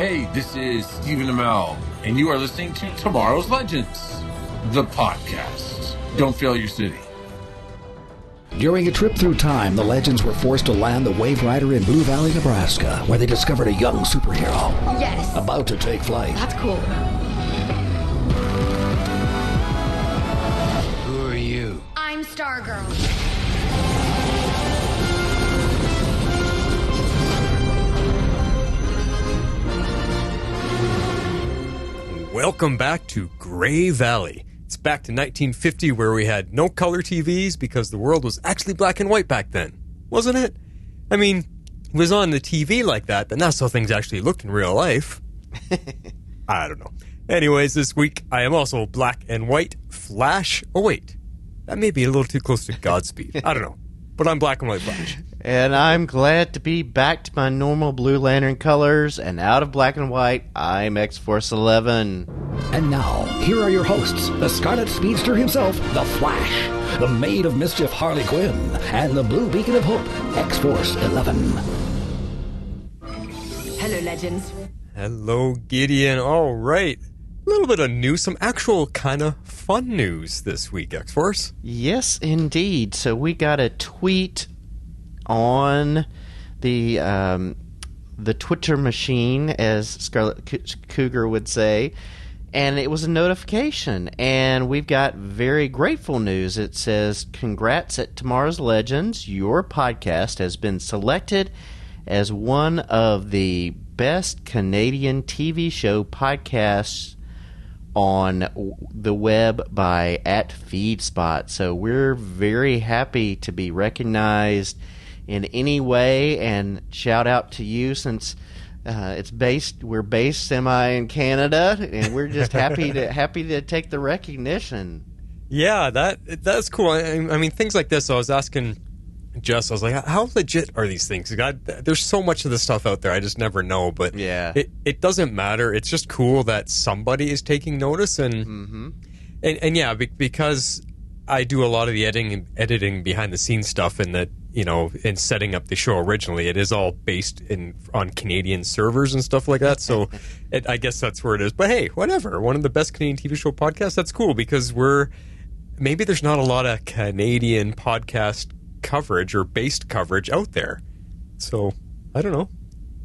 Hey, this is Stephen Amell, and you are listening to Tomorrow's Legends, the podcast. Don't fail your city. During a trip through time, the Legends were forced to land the Waverider in Blue Valley, Nebraska, where they discovered a young superhero. Yes. About to take flight. That's cool. Who are you? I'm Stargirl. Welcome back to Gray Valley. It's back to 1950 where we had no color TVs because the world was actually black and white back then, wasn't it? I mean, it was on the TV like that, but that's how things actually looked in real life. I don't know. Anyways, this week I am also black and white Flash. Oh wait, that may be a little too close to Godspeed. I don't know. But I'm black and white Flash. And I'm glad to be back to my normal Blue Lantern colors, and out of black and white, I'm X-Force 11. And now, here are your hosts, the Scarlet Speedster himself, the Flash, the Maid of Mischief Harley Quinn, and the Blue Beacon of Hope, X-Force 11. Hello, Legends. Hello, Gideon. All right. A little bit of news, some actual kind of fun news this week, X-Force. Yes, indeed. So we got a tweet on the Twitter machine, as Scarlet Cougar would say, and it was a notification. And we've got very grateful news. It says, "Congrats at Tomorrow's Legends. Your podcast has been selected as one of the best Canadian TV show podcasts on the web by @FeedSpot." So we're very happy to be recognized in any way, and shout out to you, since we're based semi in Canada, and we're just happy to take the recognition. Yeah, that's cool. I mean, things like this. I was asking Jess, I was like, how legit are these things? God, there's so much of this stuff out there, I just never know. But yeah, it doesn't matter. It's just cool that somebody is taking notice, and yeah, because I do a lot of the editing behind the scenes stuff, and that, you know, in setting up the show originally, it is all based on Canadian servers and stuff like that. So I guess that's where it is. But hey, whatever. One of the best Canadian TV show podcasts. That's cool, because maybe there's not a lot of Canadian podcast coverage or based coverage out there. So I don't know.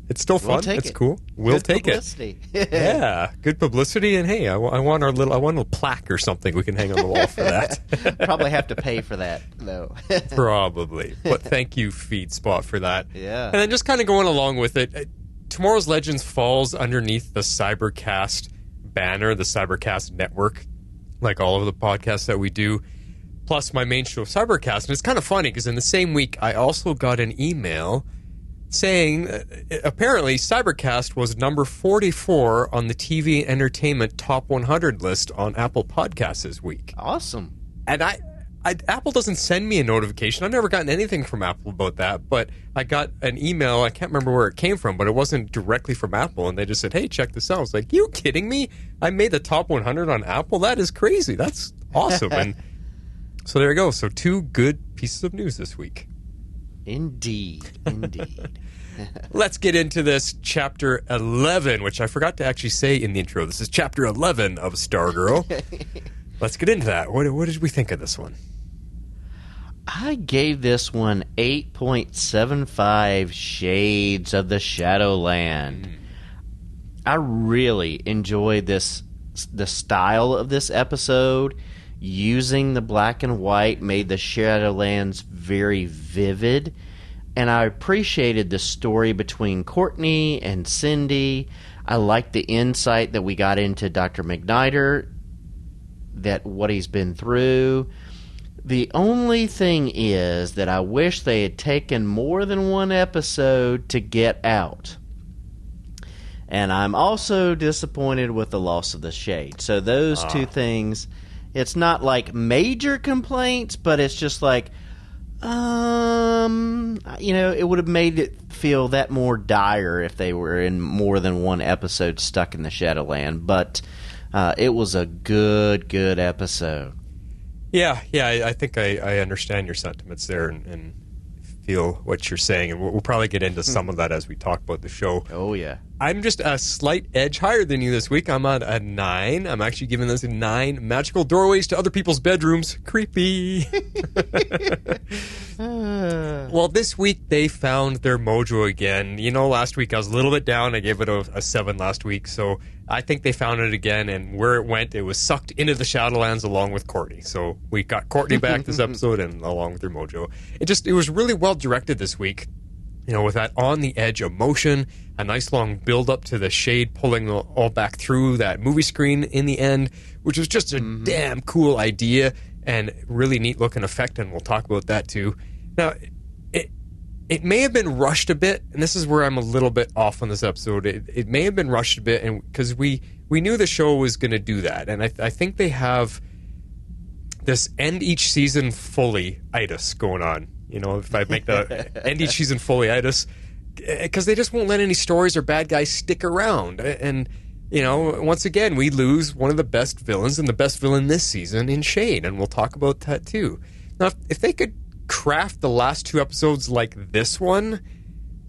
It's still fun. It's cool. We'll take it. Yeah, good publicity. And hey, I want a little plaque or something we can hang on the wall for that. Probably have to pay for that, though. Probably. But thank you, FeedSpot, for that. Yeah. And then just kind of going along with it, Tomorrow's Legends falls underneath the Cybercast banner, the Cybercast network, like all of the podcasts that we do, plus my main show, Cybercast. And it's kind of funny because in the same week, I also got an email saying apparently Cybercast was number 44 on the TV Entertainment Top 100 list on Apple Podcasts this week. Awesome. And Apple doesn't send me a notification. I've never gotten anything from Apple about that, but I got an email. I can't remember where it came from, but it wasn't directly from Apple, and they just said, hey, check this out. I was like, you kidding me? I made the Top 100 on Apple? That is crazy. That's awesome. And so there you go. So 2 good pieces of news this week. Indeed. Let's get into this Chapter 11, which I forgot to actually say in the intro. This is Chapter 11 of Stargirl. Let's get into that. What did we think of this one? I gave this one 8.75 shades of the Shadowland. I really enjoyed the style of this episode. Using the black and white made the Shadowlands very vivid, and I appreciated the story between Courtney and Cindy. I liked the insight that we got into Dr. McNider, that what he's been through. The only thing is that I wish they had taken more than one episode to get out. And I'm also disappointed with the loss of the shade. So those two things, it's not like major complaints, but it's just like, it would have made it feel that more dire if they were in more than one episode stuck in the Shadowland. But it was a good episode. Yeah, I think I understand your sentiments there and feel what you're saying, and we'll probably get into some of that as we talk about the show. Oh, yeah. I'm just a slight edge higher than you this week. I'm at a 9. I'm actually giving this a 9. Magical doorways to other people's bedrooms. Creepy. Well, this week they found their mojo again. You know, last week I was a little bit down. I gave it a 7 last week. So I think they found it again. And where it went, it was sucked into the Shadowlands along with Courtney. So we got Courtney back this episode and along with their mojo. It was really well directed this week. You know, with that on-the-edge emotion, a nice long build-up to the shade pulling all back through that movie screen in the end, which was just a damn cool idea and really neat-looking effect, and we'll talk about that too. Now, it may have been rushed a bit, and this is where I'm a little bit off on this episode. It may have been rushed a bit, and because we knew the show was going to do that, and I think they have this end each season fully itis going on. You know, if I make the end each season fully itis, because they just won't let any stories or bad guys stick around. And, you know, once again, we lose one of the best villains and the best villain this season in Shade, and we'll talk about that too. Now, if they could craft the last 2 episodes like this one,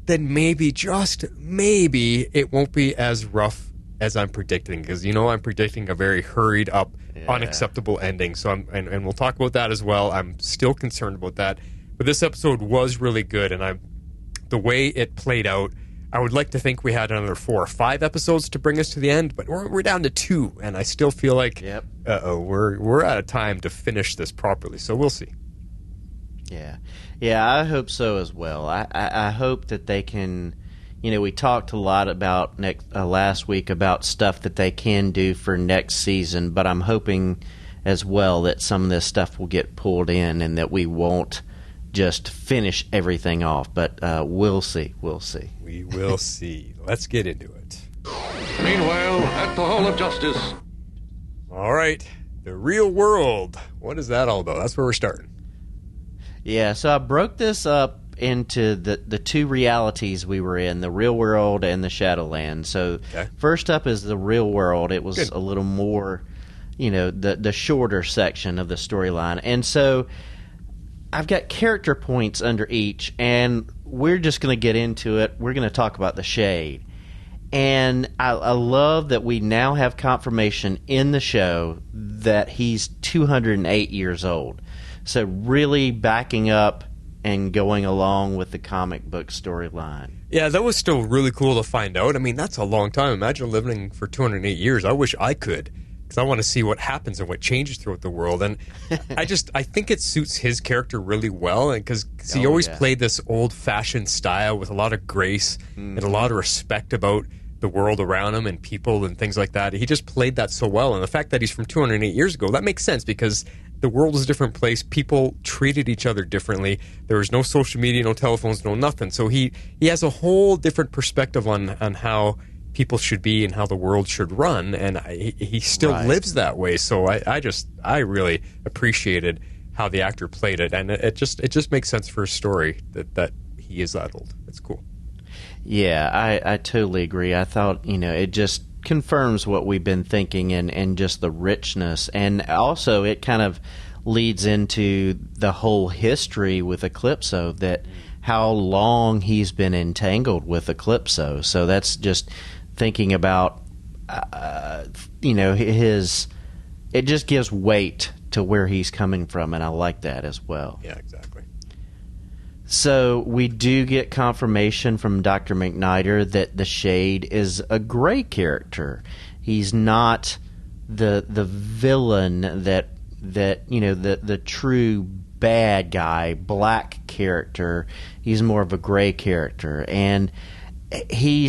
then maybe, just maybe, it won't be as rough as I'm predicting, because, you know, I'm predicting a very hurried up, unacceptable ending. So and we'll talk about that as well. I'm still concerned about that. But this episode was really good, and the way it played out, I would like to think we had another 4 or 5 episodes to bring us to the end, but we're down to 2, and I still feel like, we're out of time to finish this properly. So we'll see. Yeah, I hope so as well. I hope that they can. You know, we talked a lot about last week about stuff that they can do for next season, but I'm hoping as well that some of this stuff will get pulled in and that we won't just finish everything off, but we'll see. We will see. Let's get into it. Meanwhile, at the Hall of Justice. All right, the real world. What is that all about? That's where we're starting. Yeah, so I broke this up into the 2 realities we were in, the real world and the Shadowlands. So first up is the real world. It was a little more, you know, the shorter section of the storyline. And so I've got character points under each, and we're just going to get into it. We're going to talk about the Shade. And I love that we now have confirmation in the show that he's 208 years old. So really backing up and going along with the comic book storyline. Yeah, that was still really cool to find out. I mean, that's a long time. Imagine living for 208 years. I wish I could, because I want to see what happens and what changes throughout the world. And I think it suits his character really well, because he always played this old-fashioned style with a lot of grace and a lot of respect about the world around him and people and things like that. He just played that so well. And the fact that he's from 208 years ago, that makes sense, because the world was a different place. People treated each other differently. There was no social media, no telephones, no nothing. So he has a whole different perspective on how people should be and how the world should run, and he still lives that way. So I really appreciated how the actor played it, and it just makes sense for a story that he is that old. It's cool. Yeah, I totally agree. I thought, you know, it just confirms what we've been thinking and just the richness, and also it kind of leads into the whole history with Eclipso, that how long he's been entangled with Eclipso. So that's just thinking about, you know, it just gives weight to where he's coming from, and I like that as well. Yeah, exactly. So we do get confirmation from Dr. McNider that the Shade is a gray character. He's not the villain that you know, the true bad guy, black character. He's more of a gray character, and he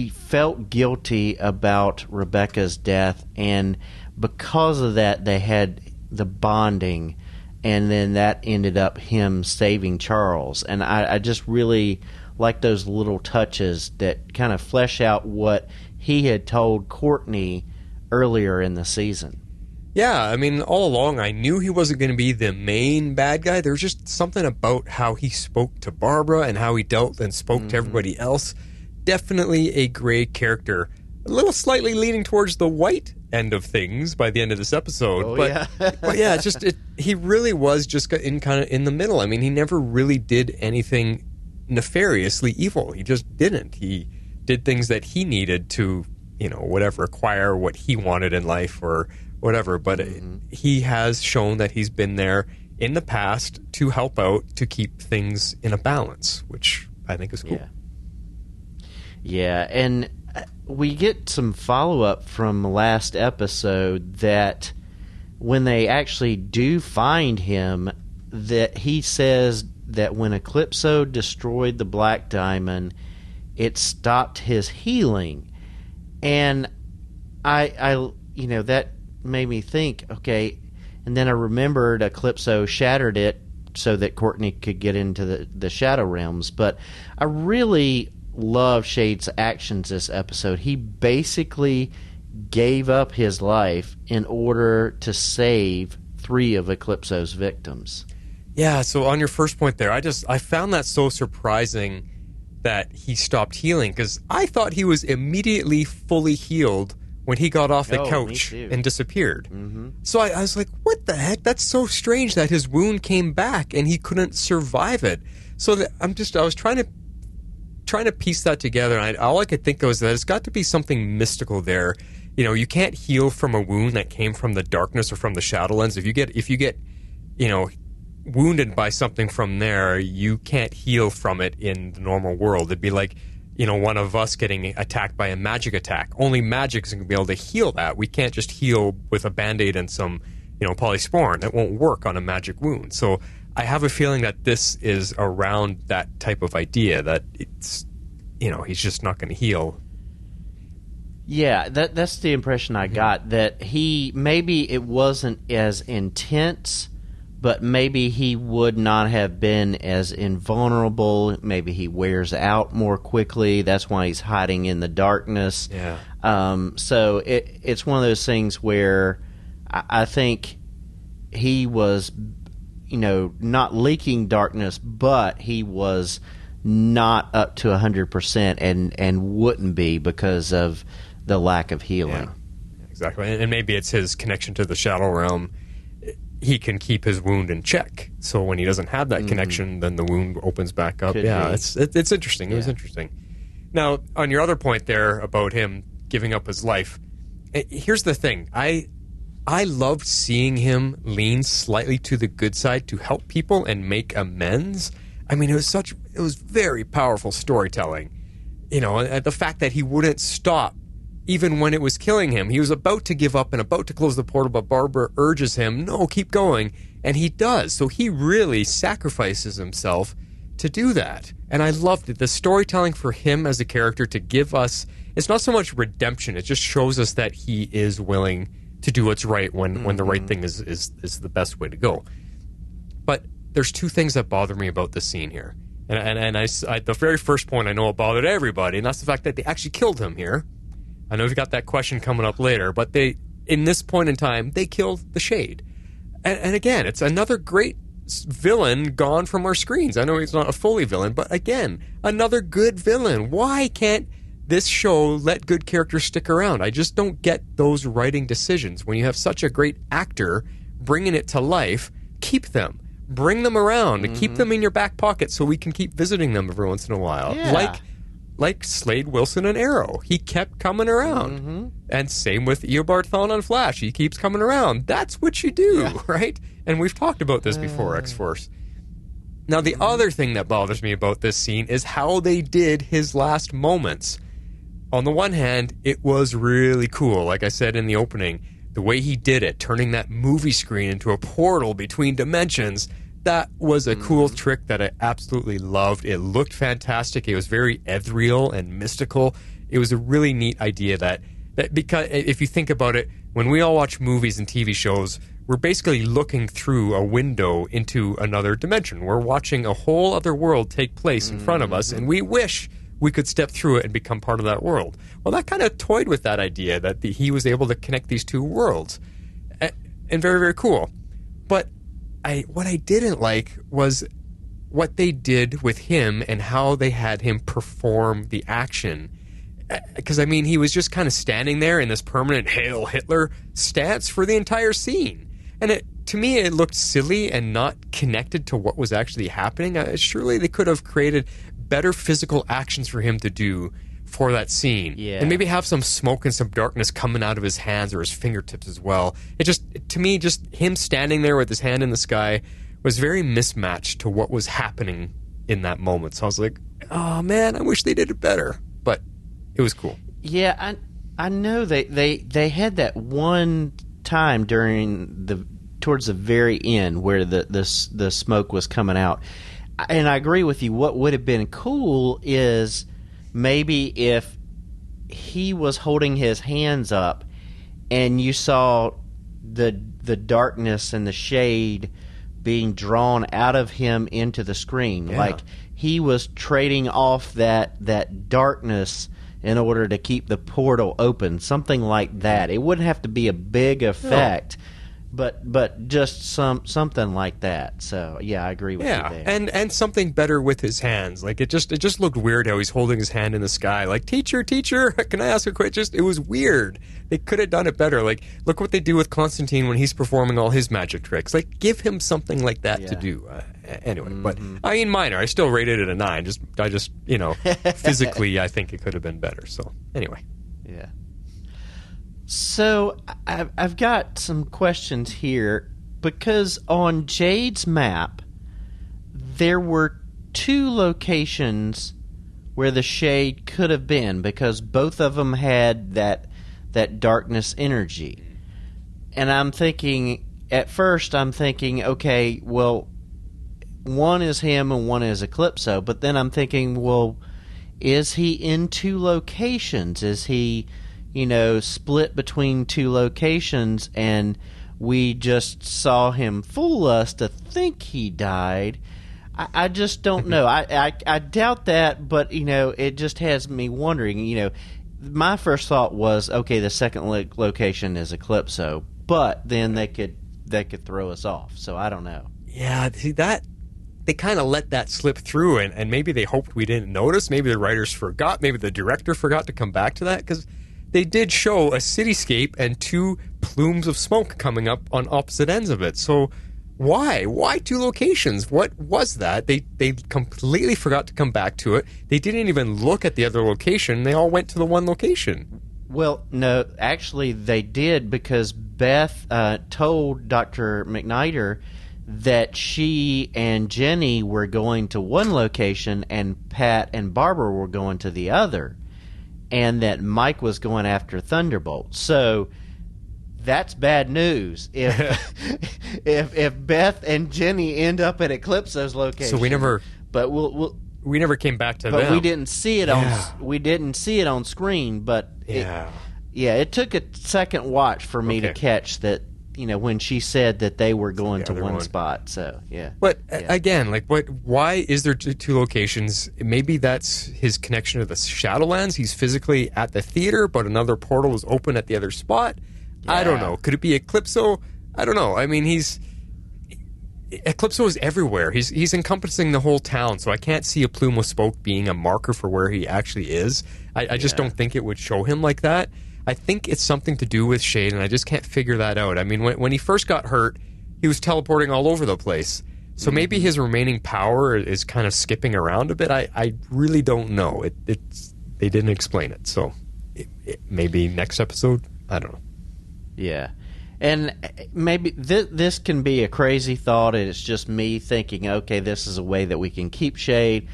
felt guilty about Rebecca's death, and because of that they had the bonding, and then that ended up him saving Charles. And I just really like those little touches that kind of flesh out what he had told Courtney earlier in the season. Yeah, I mean, all along I knew he wasn't going to be the main bad guy. There was just something about how he spoke to Barbara and how he dealt and spoke to everybody else. Definitely a gray character. A little slightly leaning towards the white end of things by the end of this episode. But yeah, he really was just kind of in the middle. I mean, he never really did anything nefariously evil. He just didn't. He did things that he needed to, whatever, acquire what he wanted in life or whatever. But he has shown that he's been there in the past to help out, to keep things in a balance, which I think is cool. Yeah, and we get some follow-up from last episode that when they actually do find him, that he says that when Eclipso destroyed the Black Diamond, it stopped his healing. And I that made me think, okay, and then I remembered Eclipso shattered it so that Courtney could get into the Shadow Realms. But I really love Shade's actions this episode. He basically gave up his life in order to save 3 of Eclipso's victims. Yeah, so on your first point there, I found that so surprising that he stopped healing, because I thought he was immediately fully healed when he got off the couch and disappeared. So I was like, what the heck? That's so strange that his wound came back and he couldn't survive it. So I was trying to piece that together, and all I could think of was that it's got to be something mystical there. You can't heal from a wound that came from the darkness or from the Shadowlands. If you get wounded by something from there, you can't heal from it in the normal world. It'd be like, one of us getting attacked by a magic attack. Only magic's going to be able to heal that. We can't just heal with a Band-Aid and some, polysporin. That won't work on a magic wound. So I have a feeling that this is around that type of idea, that it's, he's just not going to heal. Yeah, that's the impression I got, that maybe it wasn't as intense, but maybe he would not have been as invulnerable. Maybe he wears out more quickly. That's why he's hiding in the darkness. Yeah. So it's one of those things where I think he was, not leaking darkness, but he was not up to 100% and wouldn't be because of the lack of healing. Yeah, exactly. And maybe it's his connection to the Shadow Realm. He can keep his wound in check. So when he doesn't have that connection, then the wound opens back up. It's interesting. It was interesting. Now, on your other point there about him giving up his life, here's the thing. I loved seeing him lean slightly to the good side to help people and make amends. I mean, it was very powerful storytelling. And the fact that he wouldn't stop even when it was killing him. He was about to give up and about to close the portal, but Barbara urges him, no, keep going. And he does. So he really sacrifices himself to do that. And I loved it. The storytelling for him as a character to give us, it's not so much redemption, it just shows us that he is willing to do what's right when the right thing is the best way to go. But there's 2 things that bother me about this scene here. And I the very first point I know it bothered everybody, and that's the fact that they actually killed him here. I know we've got that question coming up later, but in this point in time, they killed the Shade. And again, it's another great villain gone from our screens. I know he's not a fully villain, but again, another good villain. Why can't this show let good characters stick around? I just don't get those writing decisions. When you have such a great actor bringing it to life, keep them. Bring them around and keep them in your back pocket so we can keep visiting them every once in a while. Yeah. Like Slade Wilson and Arrow. He kept coming around. And same with Eobard Thawne on Flash. He keeps coming around. That's what you do, right? And we've talked about this before, X-Force. Now, the other thing that bothers me about this scene is how they did his last moments. On the one hand, it was really cool. Like I said in the opening, the way he did it, turning that movie screen into a portal between dimensions, that was a cool trick that I absolutely loved. It looked fantastic. It was very ethereal and mystical. It was a really neat idea that because if you think about it, when we all watch movies and TV shows, we're basically looking through a window into another dimension. We're watching a whole other world take place in front of us, and we wish we could step through it and become part of that world. Well, that kind of toyed with that idea that he was able to connect these 2 worlds. And very, very cool. But what I didn't like was what they did with him and how they had him perform the action. Because, I mean, he was just kind of standing there in this permanent Hail Hitler stance for the entire scene. And to me, it looked silly and not connected to what was actually happening. Surely they could have created better physical actions for him to do for that scene. Yeah. And maybe have some smoke and some darkness coming out of his hands or his fingertips as well. It just, to me, just him standing there with his hand in the sky was very mismatched to what was happening in that moment. So I was like, oh man, I wish they did it better. But it was cool. Yeah, I know they had that one time towards the very end where the smoke was coming out. And I agree with you. What would have been cool is maybe if he was holding his hands up and you saw the darkness and the shade being drawn out of him into the screen. Yeah. Like he was trading off that darkness in order to keep the portal open. Something like that. It wouldn't have to be a big effect. But just something like that. So yeah, I agree with you there. And something better with his hands. Like it just looked weird how he's holding his hand in the sky. Like teacher, can I ask a question? It was weird. They could have done it better. Like look what they do with Constantine when he's performing all his magic tricks. Like give him something like that to do. Anyway, but I mean, minor. I still rated it a 9. I just physically, I think it could have been better. So anyway, yeah. So I've got some questions here because on Jade's map there were 2 locations where the shade could have been because both of them had that darkness energy. And at first I'm thinking, okay, well, one is him and one is Eclipso, but then I'm thinking, well, is he in 2 locations? Is he split between 2 locations, and we just saw him fool us to think he died? I just don't know. I doubt that, but it just has me wondering. My first thought was, okay, the second location is Eclipso, but then they could throw us off. So I don't know. Yeah, see that. They kind of let that slip through, and maybe they hoped we didn't notice. Maybe the writers forgot. Maybe the director forgot to come back to that, because they did show a cityscape and 2 plumes of smoke coming up on opposite ends of it. So why? Why 2 locations? What was that? They completely forgot to come back to it. They didn't even look at the other location. They all went to the one location. Well, no, actually they did, because Beth told Dr. McNider that she and Jenny were going to one location and Pat and Barbara were going to the other, and that Mike was going after Thunderbolt. So that's bad news if Beth and Jenny end up at Eclipso's location. So we never came back to them. But we didn't see it on screen. But it took a second watch for me to catch that. When she said that they were going to one spot. So, yeah. But, again, why is there 2 locations? Maybe that's his connection to the Shadowlands. He's physically at the theater, but another portal is open at the other spot. Yeah. I don't know. Could it be Eclipso? I don't know. I mean, Eclipso is everywhere. He's encompassing the whole town, so I can't see a plume of smoke being a marker for where he actually is. I just don't think it would show him like that. I think it's something to do with Shade, and I just can't figure that out. I mean, when he first got hurt, he was teleporting all over the place. So maybe his remaining power is kind of skipping around a bit. I really don't know. They didn't explain it. So maybe next episode? I don't know. Yeah. And maybe this can be a crazy thought, and it's just me thinking, okay, this is a way that we can keep Shade.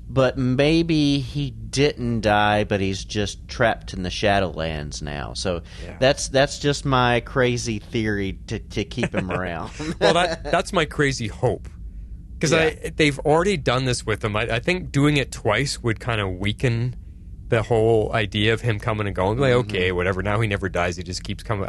But maybe he didn't die, but he's just trapped in the Shadowlands now. So that's just my crazy theory to keep him around. Well, that's my crazy hope. Because they've already done this with him. I think doing it twice would kind of weaken the whole idea of him coming and going. Like, okay, whatever. Now he never dies. He just keeps coming.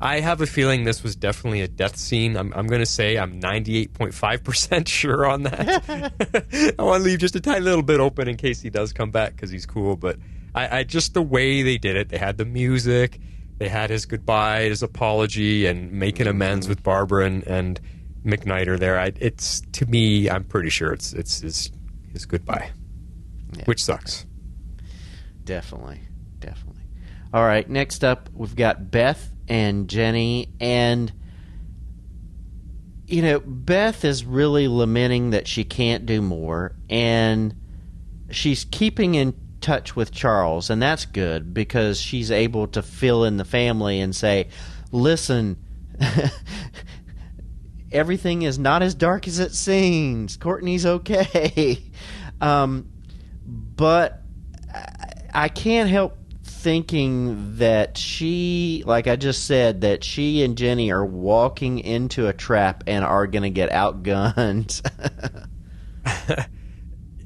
I have a feeling this was definitely a death scene. I'm going to say I'm 98.5% sure on that. I want to leave just a tiny little bit open in case he does come back because he's cool. But I just the way they did it, they had the music, they had his goodbye, his apology, and making amends with Barbara and McNider there. It's to me, I'm pretty sure it's his goodbye, which sucks. Definitely. All right, next up, we've got Beth and Jenny, and Beth is really lamenting that she can't do more, and she's keeping in touch with Charles, and that's good because she's able to fill in the family and say, listen, everything is not as dark as it seems. Courtney's okay. But I can't help thinking that she, like I just said, that she and Jenny are walking into a trap and are going to get outgunned.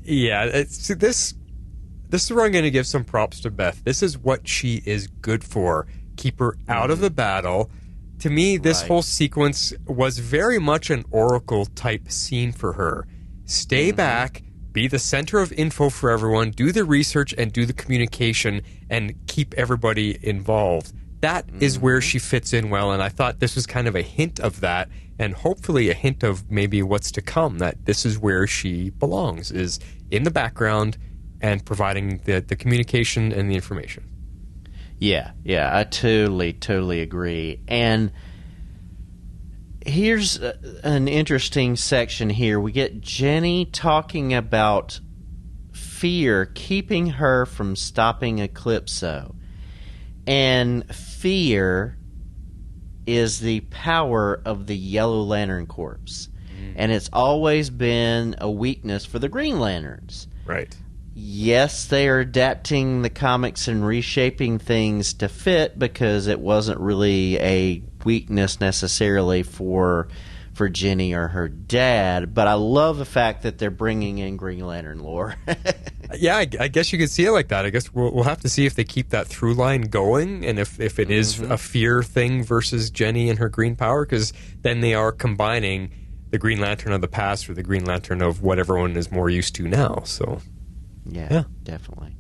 Yeah, this is where I'm going to give some props to Beth. This is what she is good for. Keep her out of the battle. To me, this whole sequence was very much an Oracle type scene for her. Stay back, be the center of info for everyone, do the research and do the communication, and keep everybody involved. That is where she fits in well, and I thought this was kind of a hint of that, and hopefully a hint of maybe what's to come, that this is where she belongs, is in the background and providing the communication and the information. Yeah, I totally agree. And here's an interesting section here. We get Jenny talking about fear keeping her from stopping Eclipso. And fear is the power of the Yellow Lantern Corps. And it's always been a weakness for the Green Lanterns. Right. Yes, they are adapting the comics and reshaping things to fit because it wasn't really a weakness necessarily for Jenny or her dad, but I love the fact that they're bringing in Green Lantern lore. Yeah, I guess you could see it like that. I guess we'll have to see if they keep that through line going, and if it is a fear thing versus Jenny and her green power, because then they are combining the Green Lantern of the past with the Green Lantern of what everyone is more used to now. So, yeah. Definitely.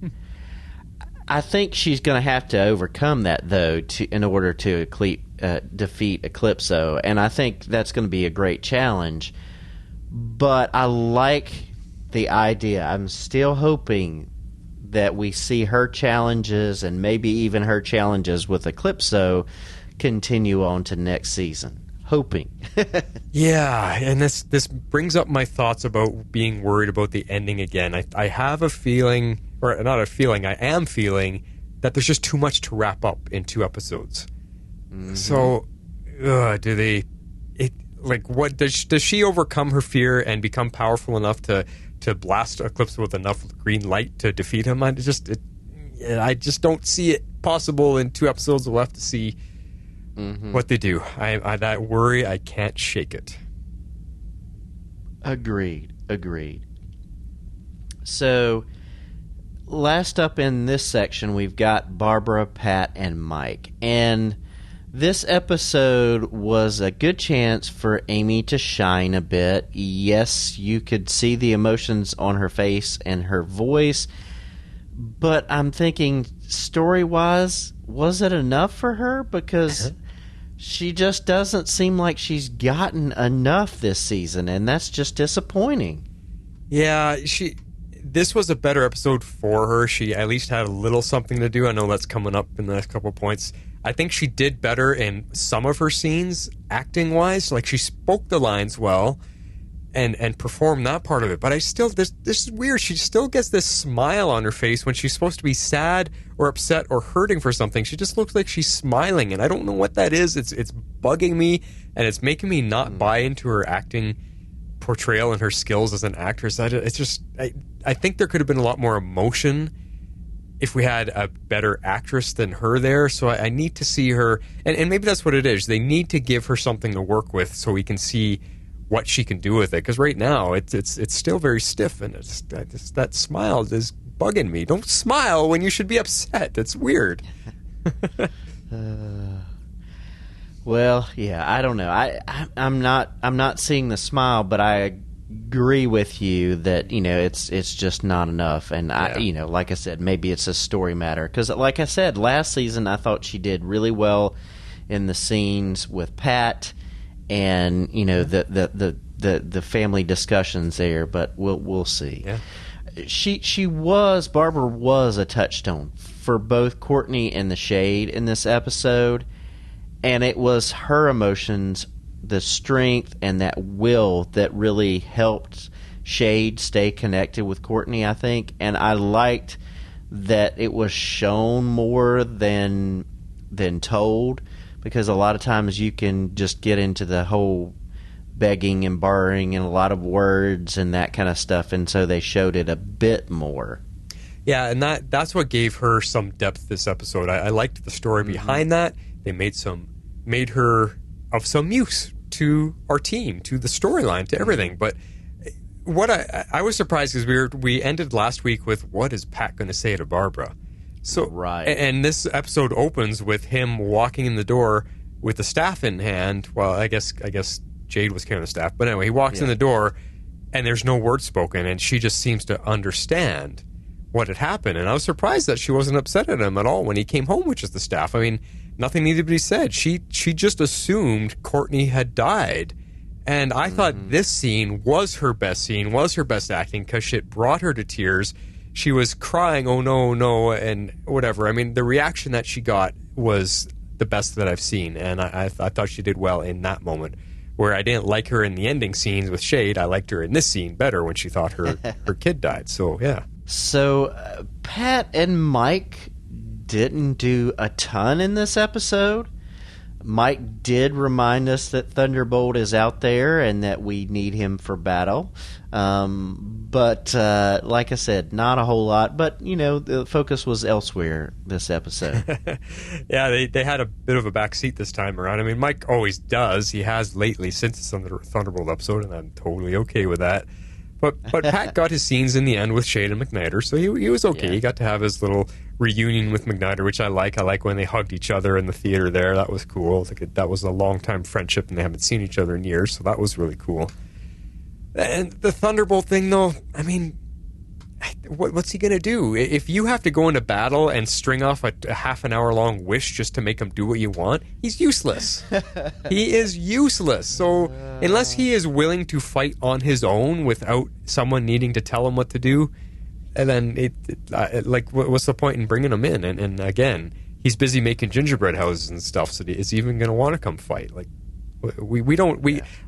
I think she's going to have to overcome that, though, in order to defeat Eclipso, and I think that's going to be a great challenge. But I like the idea. I'm still hoping that we see her challenges, and maybe even her challenges with Eclipso, continue on to next season. Hoping. Yeah, and this brings up my thoughts about being worried about the ending again. I have a feeling, or not a feeling, I am feeling that there's just too much to wrap up in 2 episodes. So, what does she overcome her fear and become powerful enough to blast Eclipse with enough green light to defeat him? I just don't see it possible in 2 episodes. We'll have to see what they do. I that worry, I can't shake it. Agreed. So, last up in this section, we've got Barbara, Pat, and Mike. And this episode was a good chance for Amy to shine a bit. Yes, you could see the emotions on her face and her voice, but I'm thinking, story-wise, was it enough for her? Because she just doesn't seem like she's gotten enough this season, and that's just disappointing. Yeah, this was a better episode for her. She at least had a little something to do. I know that's coming up in the next couple of points. I think she did better in some of her scenes, acting-wise. Like, she spoke the lines well and performed that part of it. But I still, this is weird. She still gets this smile on her face when she's supposed to be sad or upset or hurting for something. She just looks like she's smiling, and I don't know what that is. It's bugging me, and it's making me not buy into her acting portrayal and her skills as an actress. I think there could have been a lot more emotion if we had a better actress than her there. So I need to see her, and maybe that's what it is. They need to give her something to work with so we can see what she can do with it. Because right now it's still very stiff, and that smile is bugging me. Don't smile when you should be upset. It's weird. Well, yeah, I don't know. I'm not seeing the smile, but I agree with you that it's just not enough. And like I said, maybe it's a story matter, because like I said, last season I thought she did really well in the scenes with Pat, and the family discussions there. But we'll see. Yeah. Barbara was a touchstone for both Courtney and the Shade in this episode. And it was her emotions, the strength, and that will that really helped Shade stay connected with Courtney, I think. And I liked that it was shown more than told, because a lot of times you can just get into the whole begging and borrowing and a lot of words and that kind of stuff, and so they showed it a bit more. Yeah, and that's what gave her some depth this episode. I liked the story behind that. They made her of some use to our team, to the storyline, to everything. But what I was surprised because we ended last week with, what is Pat going to say to Barbara? So right, and this episode opens with him walking in the door with the staff in hand. Well, I guess Jade was carrying the staff, but anyway, he walks in the door, and there's no word spoken, and she just seems to understand what had happened. And I was surprised that she wasn't upset at him at all when he came home with just the staff. I mean, nothing needed to be said. She just assumed Courtney had died. And I thought this scene was her best acting, because it brought her to tears. She was crying, oh no, no, and whatever. I mean, the reaction that she got was the best that I've seen, and I thought she did well in that moment. Where I didn't like her in the ending scenes with Shade, I liked her in this scene better when she thought her kid died. So, yeah. So, Pat and Mike didn't do a ton in this episode. Mike did remind us that Thunderbolt is out there and that we need him for battle. But like I said, not a whole lot. But, the focus was elsewhere this episode. Yeah, they had a bit of a backseat this time around. I mean, Mike always does. He has lately since the Thunderbolt episode, and I'm totally okay with that. But Pat got his scenes in the end with Shade and McNider, so he was okay. Yeah. He got to have his little reunion with McNider, which I like. I like when they hugged each other in the theater there. That was cool. That was a long-time friendship, and they haven't seen each other in years, so that was really cool. And the Thunderbolt thing, though, I mean, what's he going to do? If you have to go into battle and string off a half an hour long wish just to make him do what you want, he's useless. He is useless. So unless he is willing to fight on his own without someone needing to tell him what to do, and then what's the point in bringing him in? And again, he's busy making gingerbread houses and stuff. So is he even going to want to come fight?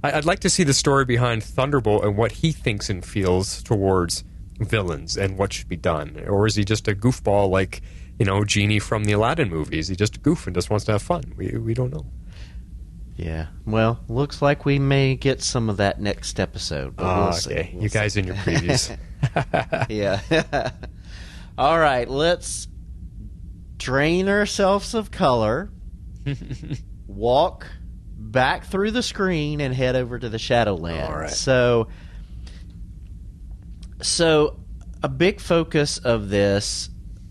I'd like to see the story behind Thunderbolt and what he thinks and feels towards villains and what should be done. Or is he just a goofball like, Genie from the Aladdin movie? Is he just a goof and just wants to have fun? We don't know. Yeah. Well, looks like we may get some of that next episode. But we'll see. You guys in your previews. Yeah. All right, let's drain ourselves of color, walk back through the screen, and head over to the Shadowlands. All right. So a big focus of this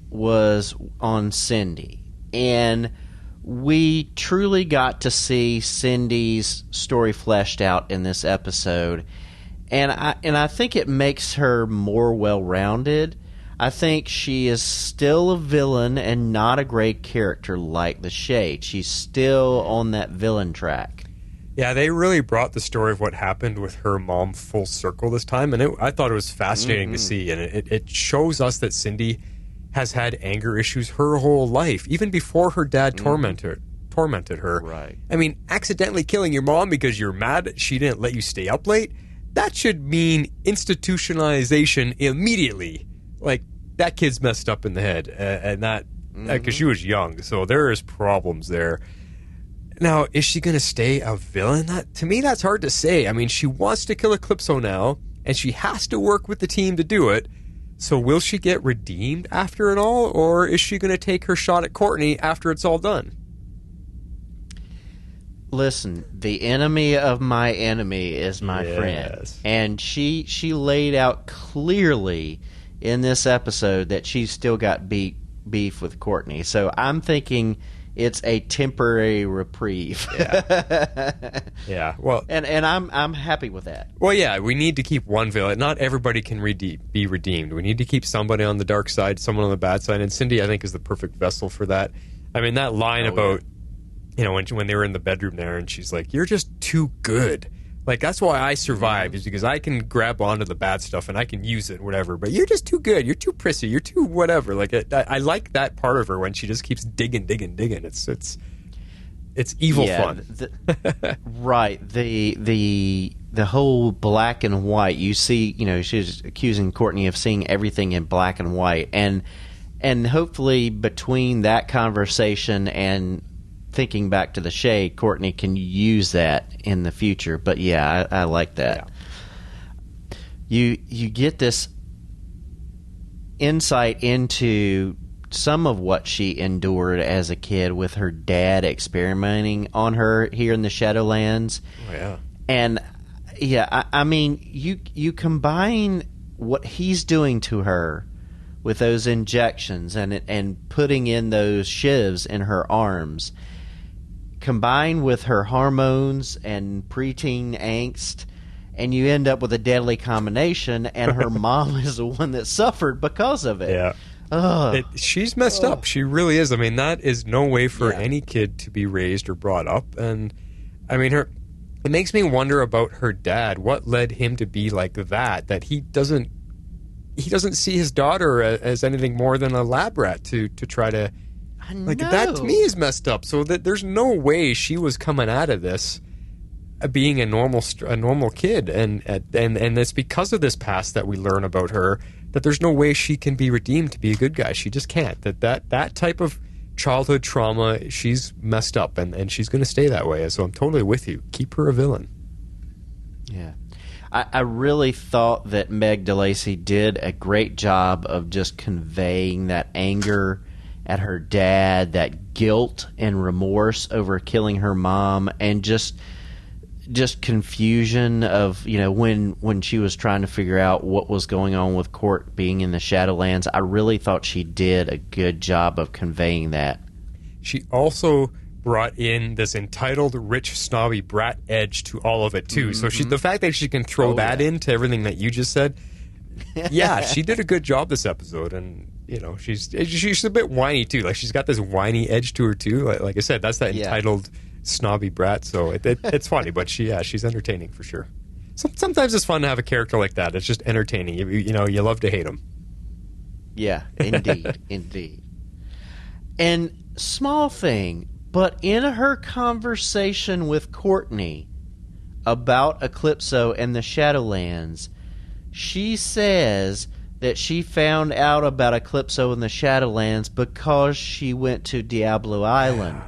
was on Cindy, and we truly got to see Cindy's story fleshed out in this episode, and I think it makes her more well-rounded. I think she is still a villain and not a great character like the Shade. She's still on that villain track. Yeah, they really brought the story of what happened with her mom full circle this time, and I thought it was fascinating to see, and it shows us that Cindy has had anger issues her whole life, even before her dad tormented her. Right. I mean, accidentally killing your mom because you're mad she didn't let you stay up late, that should mean institutionalization immediately. Like, that kid's messed up in the head, and that, because she was young, so there is problems there. Now, is she going to stay a villain? To me, that's hard to say. I mean, she wants to kill Eclipso now, and she has to work with the team to do it. So will she get redeemed after it all, or is she going to take her shot at Courtney after it's all done? Listen, the enemy of my enemy is my friend. And she laid out clearly in this episode that she's still got beef with Courtney. So I'm thinking it's a temporary reprieve. Yeah. Well, and I'm happy with that. Well, yeah, we need to keep one villain. Not everybody can be redeemed. We need to keep somebody on the dark side, someone on the bad side, and Cindy, I think, is the perfect vessel for that. I mean, that line about, when they were in the bedroom there, and she's like, "You're just too good." Like, that's why I survived, is because I can grab onto the bad stuff and I can use it, whatever. But you're just too good. You're too prissy. You're too whatever. Like, I like that part of her when she just keeps digging. It's evil fun. Right. The whole black and white. You see, she's accusing Courtney of seeing everything in black and white, and And hopefully between that conversation and thinking back to the shade, Courtney can use that in the future. But yeah, I like that. Yeah. You get this insight into some of what she endured as a kid with her dad experimenting on her here in the Shadowlands. Oh, yeah. And yeah, I mean, you combine what he's doing to her with those injections and putting in those shivs in her arms, combined with her hormones and preteen angst, and you end up with a deadly combination, and her mom is the one that suffered because of it. Yeah. She's messed up. She really is. I mean, that is no way for any kid to be raised or brought up. And I mean, it makes me wonder about her dad. What led him to be like that he doesn't see his daughter as anything more than a lab rat to try to, like, that to me is messed up. So that there's no way she was coming out of this being a normal kid, and it's because of this past that we learn about her that there's no way she can be redeemed to be a good guy. She just can't. That type of childhood trauma, she's messed up, and she's going to stay that way. So I'm totally with you. Keep her a villain. Yeah. I really thought that Meg DeLacy did a great job of just conveying that anger at her dad, that guilt and remorse over killing her mom, and just confusion of, you know, when she was trying to figure out what was going on with Court being in the Shadowlands. I really thought she did a good job of conveying that. She also brought in this entitled, rich, snobby brat edge to all of it too. So the fact that she can throw that into everything that you just said, yeah, she did a good job this episode. And you know, she's a bit whiny too. Like, she's got this whiny edge to her too. Like I said, that's that entitled, snobby brat. So it's funny, but she's entertaining for sure. Sometimes it's fun to have a character like that. It's just entertaining. You know, you love to hate him. Yeah, indeed, indeed. And small thing, but in her conversation with Courtney about Eclipso and the Shadowlands, she says that she found out about Eclipso and the Shadowlands because she went to Diablo Island.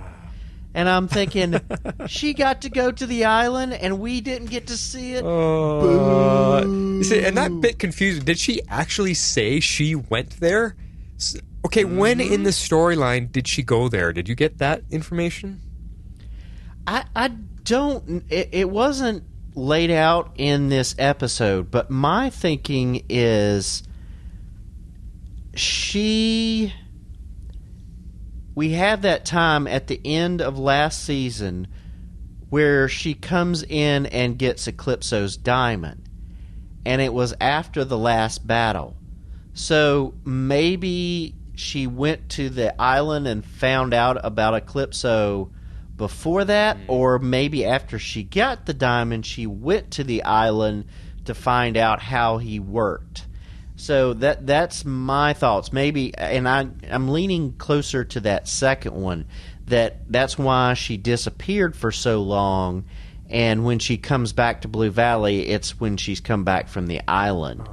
And I'm thinking, she got to go to the island and we didn't get to see it? You see, and that bit confusing. Did she actually say she went there? Okay, when in the storyline did she go there? Did you get that information? I don't... It wasn't laid out in this episode, but my thinking is we have that time at the end of last season where she comes in and gets Eclipso's diamond, and it was after the last battle. So maybe she went to the island and found out about Eclipso before that, or maybe after she got the diamond, she went to the island to find out how he worked. So that's my thoughts. Maybe, and I'm leaning closer to that second one, that's why she disappeared for so long, and when she comes back to Blue Valley, it's when she's come back from the island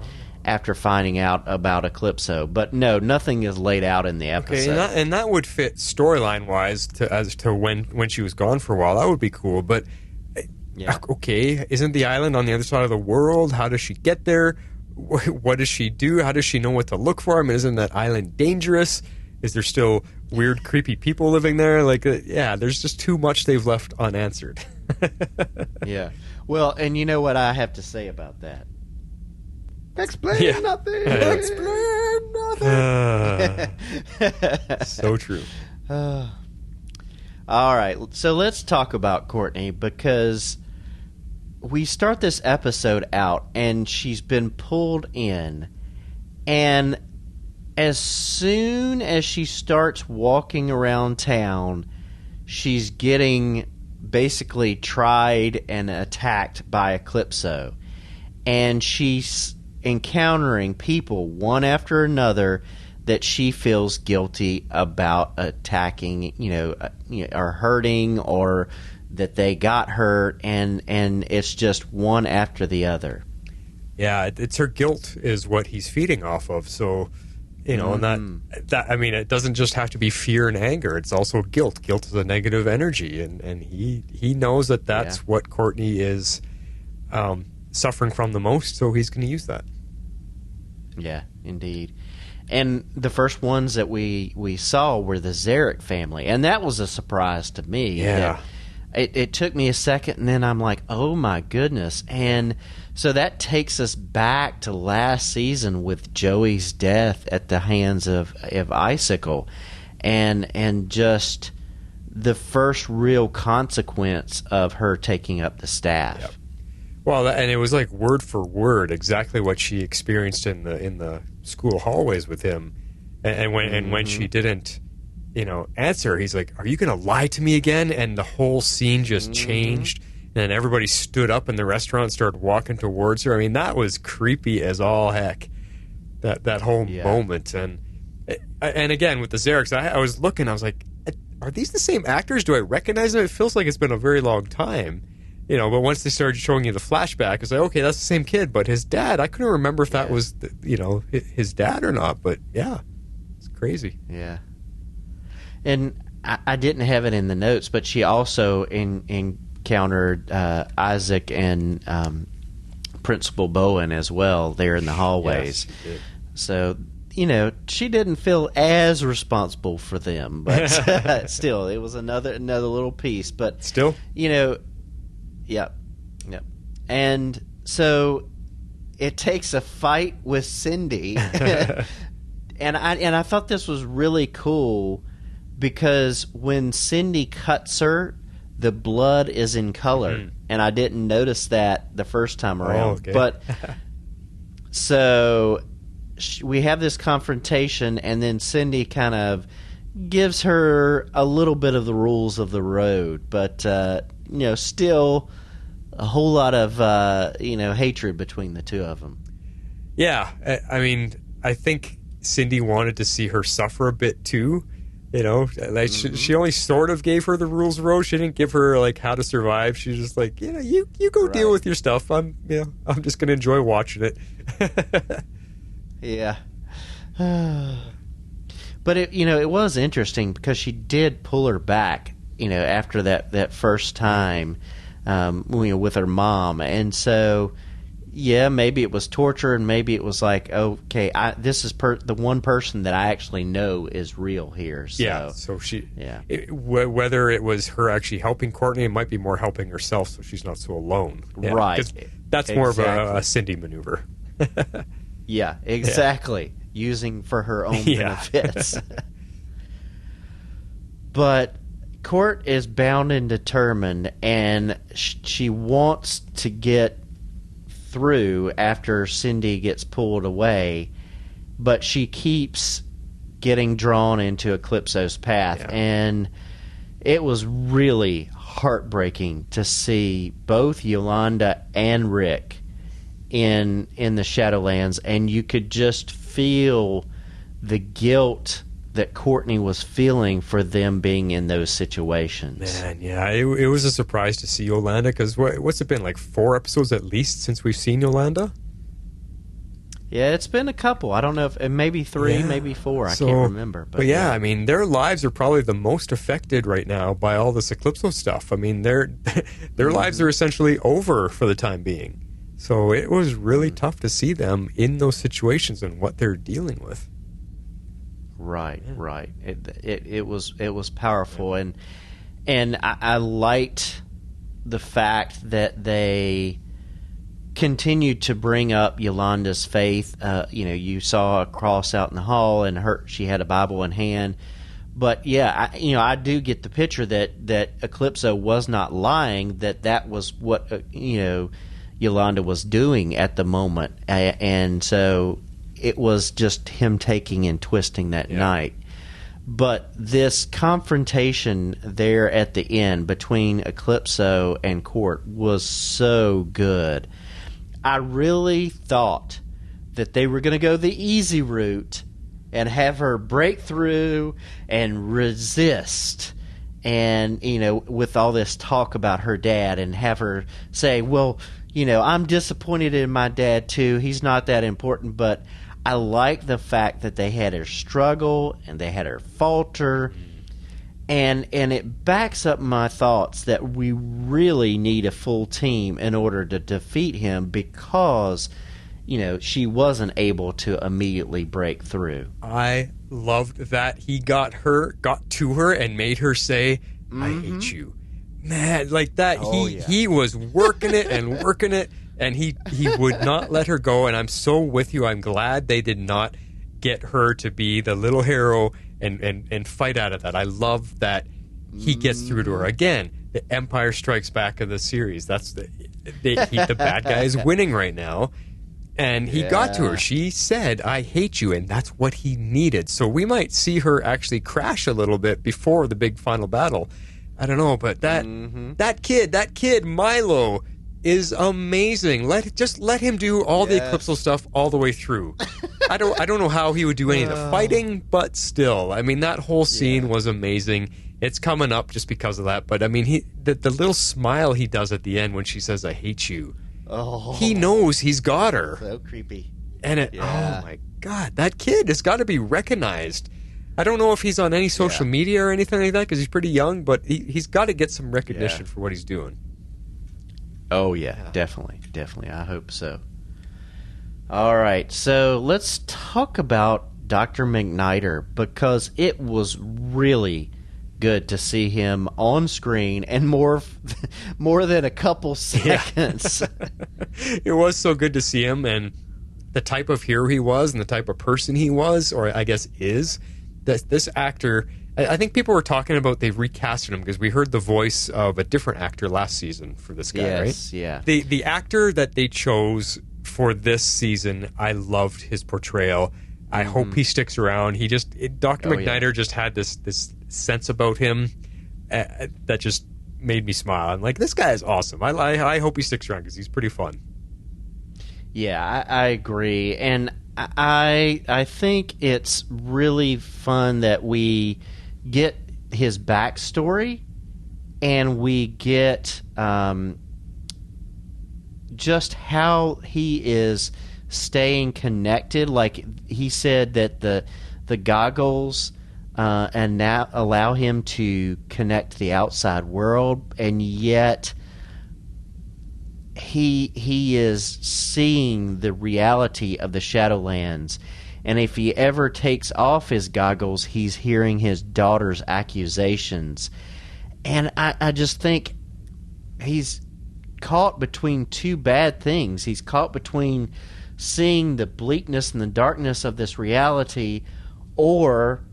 after finding out about Eclipso. But no, nothing is laid out in the episode. Okay, and that would fit storyline-wise as to when she was gone for a while. That would be cool, but okay, isn't the island on the other side of the world? How does she get there? What does she do? How does she know what to look for? I mean, isn't that island dangerous? Is there still weird, creepy people living there? Like, there's just too much they've left unanswered. Yeah. Well, and you know what I have to say about that? Explain nothing. Explain nothing. So true. All right. So let's talk about Courtney, because we start this episode out and she's been pulled in, and as soon as she starts walking around town, she's getting basically tried and attacked by Eclipso, and she's encountering people one after another that she feels guilty about attacking, or hurting, or that they got hurt, and it's just one after the other. Yeah, it's her guilt is what he's feeding off of. So You know, and that I mean, it doesn't just have to be fear and anger. It's also guilt. Guilt is a negative energy, and he knows that that's what Courtney is suffering from the most, so he's going to use that. Yeah, indeed. And the first ones that we saw were the Zarick family, and that was a surprise to me. Yeah. It took me a second, and then I'm like, oh my goodness. And so that takes us back to last season with Joey's death at the hands of Icicle, and just the first real consequence of her taking up the staff. Yep. Well, and it was like word for word exactly what she experienced in the school hallways with him, and when she didn't, you know, answer, he's like, "Are you going to lie to me again?" And the whole scene just changed, and everybody stood up in the restaurant and started walking towards her. I mean, that was creepy as all heck. That whole moment, and again with the Zaricks, I was looking, I was like, "Are these the same actors? Do I recognize them?" It feels like it's been a very long time. You know, but once they started showing you the flashback, it's like, okay, that's the same kid, but his dad, I couldn't remember if that was, you know, his dad or not, but yeah, it's crazy. Yeah. And I didn't have it in the notes, but she also encountered Isaac and Principal Bowen as well there in the hallways. Yes, she did. So, you know, she didn't feel as responsible for them, but still, it was another little piece. But still, you know, Yep. And so it takes a fight with Cindy, and I thought this was really cool because when Cindy cuts her, the blood is in color, and I didn't notice that the first time around. Okay. But so we have this confrontation, and then Cindy kind of gives her a little bit of the rules of the road, but you know, still a whole lot of you know, hatred between the two of them. Yeah, I mean, I think Cindy wanted to see her suffer a bit too. You know, like she only sort of gave her the rules of the road. She didn't give her like how to survive. She's just like, you know, you go deal with your stuff. I'm just gonna enjoy watching it. Yeah. But it was interesting because she did pull her back, you know, after that first time, with her mom, and so maybe it was torture, and maybe it was like, okay, this is the one person that I actually know is real here. So, so whether it was her actually helping Courtney, it might be more helping herself, so she's not so alone. Yeah, right. That's more of a Cindy maneuver. Yeah, exactly. Yeah. Using for her own benefits. But Court is bound and determined, and she wants to get through after Cindy gets pulled away, but she keeps getting drawn into Eclipso's path, and it was really heartbreaking to see both Yolanda and Rick in the Shadowlands, and you could just feel the guilt that Courtney was feeling for them being in those situations. Man, yeah, it was a surprise to see Yolanda, because what's it been, like 4 episodes at least since we've seen Yolanda? Yeah, it's been a couple. I don't know if maybe 3, maybe 4. I can't remember. But yeah, I mean, their lives are probably the most affected right now by all this Eclipso stuff. I mean, their lives are essentially over for the time being. So it was really tough to see them in those situations and what they're dealing with. Right. It was powerful, and I liked the fact that they continued to bring up Yolanda's faith. You saw a cross out in the hall, and she had a Bible in hand. But yeah, I do get the picture that Eclipso was not lying. That was what Yolanda was doing at the moment, and so it was just him taking and twisting that night. But this confrontation there at the end between Eclipso and Court was so good. I really thought that they were going to go the easy route and have her break through and resist, and with all this talk about her dad, and have her say, well, I'm disappointed in my dad too, he's not that important, but I like the fact that they had her struggle and they had her falter, and it backs up my thoughts that we really need a full team in order to defeat him because, she wasn't able to immediately break through. I loved that he got to her and made her say, "I hate you." Man, like that. He was working it and working it. And he would not let her go, and I'm so with you. I'm glad they did not get her to be the little hero and fight out of that. I love that he gets through to her. Again, the Empire Strikes Back of the series. That's the bad guy is winning right now, and he got to her. She said, "I hate you," and that's what he needed. So we might see her actually crash a little bit before the big final battle. I don't know, but that kid Milo is amazing. Let him do all the Eclipso stuff all the way through. I don't know how he would do any of the fighting, but still, I mean, that whole scene was amazing. It's coming up just because of that, but I mean, the little smile he does at the end when she says, "I hate you." Oh, he knows he's got her. So creepy. And oh my God, that kid has got to be recognized. I don't know if he's on any social media or anything like that because he's pretty young, but he's got to get some recognition for what he's doing. Oh, yeah, definitely. I hope so. All right, so let's talk about Dr. McNider because it was really good to see him on screen and more than a couple seconds. It was so good to see him and the type of hero he was and the type of person he was, or I guess is, that this actor... I think people were talking about they've recasted him because we heard the voice of a different actor last season for this guy, right? Yes, yeah. The actor that they chose for this season, I loved his portrayal. I hope he sticks around. Dr. McNider just had this sense about him that just made me smile. I'm like, this guy is awesome. I hope he sticks around because he's pretty fun. Yeah, I agree. And I think it's really fun that we get his backstory and we get just how he is staying connected. Like he said that the goggles and now allow him to connect the outside world, and yet he is seeing the reality of the Shadowlands. And if he ever takes off his goggles, he's hearing his daughter's accusations. And I just think he's caught between two bad things. He's caught between seeing the bleakness and the darkness of this reality or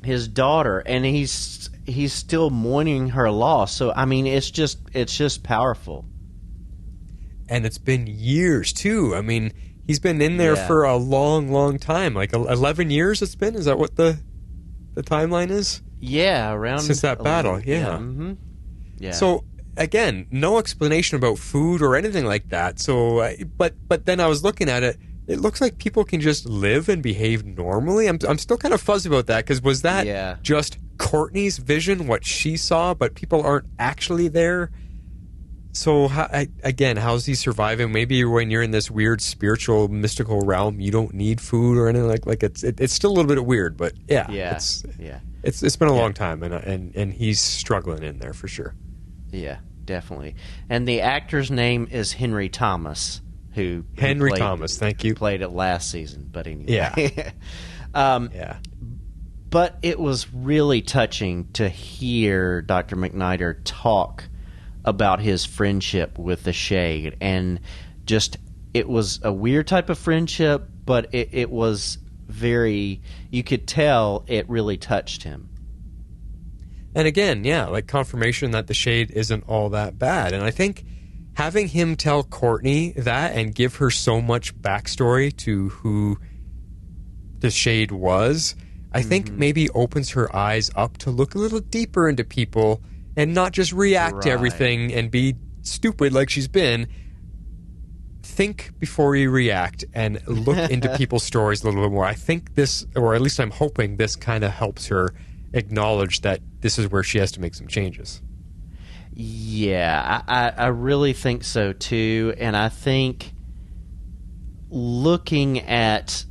his daughter. And he's still mourning her loss. So, I mean, it's just powerful. And it's been years, too. I mean... He's been in there for a long, long time. Like 11 years it's been? Is that what the timeline is? Yeah, around... Since that 11, battle, yeah. Mm-hmm. Yeah. So, again, no explanation about food or anything like that. So, but then I was looking at it. It looks like people can just live and behave normally. I'm still kind of fuzzy about that, because was that just Courtney's vision, what she saw, but people aren't actually there? So, how's he surviving? Maybe when you're in this weird spiritual, mystical realm, you don't need food or anything like it's still a little bit weird, but it's been a long time, and he's struggling in there for sure. Yeah, definitely. And the actor's name is Henry Thomas, who Thomas, thank you. Played it last season, but anyway. Yeah. But it was really touching to hear Dr. McNider talk about his friendship with the Shade, and just it was a weird type of friendship, but it was very, you could tell it really touched him. And again, like confirmation that the Shade isn't all that bad. And I think having him tell Courtney that and give her so much backstory to who the Shade was, I think maybe opens her eyes up to look a little deeper into people and not just react to everything and be stupid like she's been. Think before you react and look into people's stories a little bit more. I think this, or at least I'm hoping this kind of helps her acknowledge that this is where she has to make some changes. Yeah, I really think so too. And I think, looking at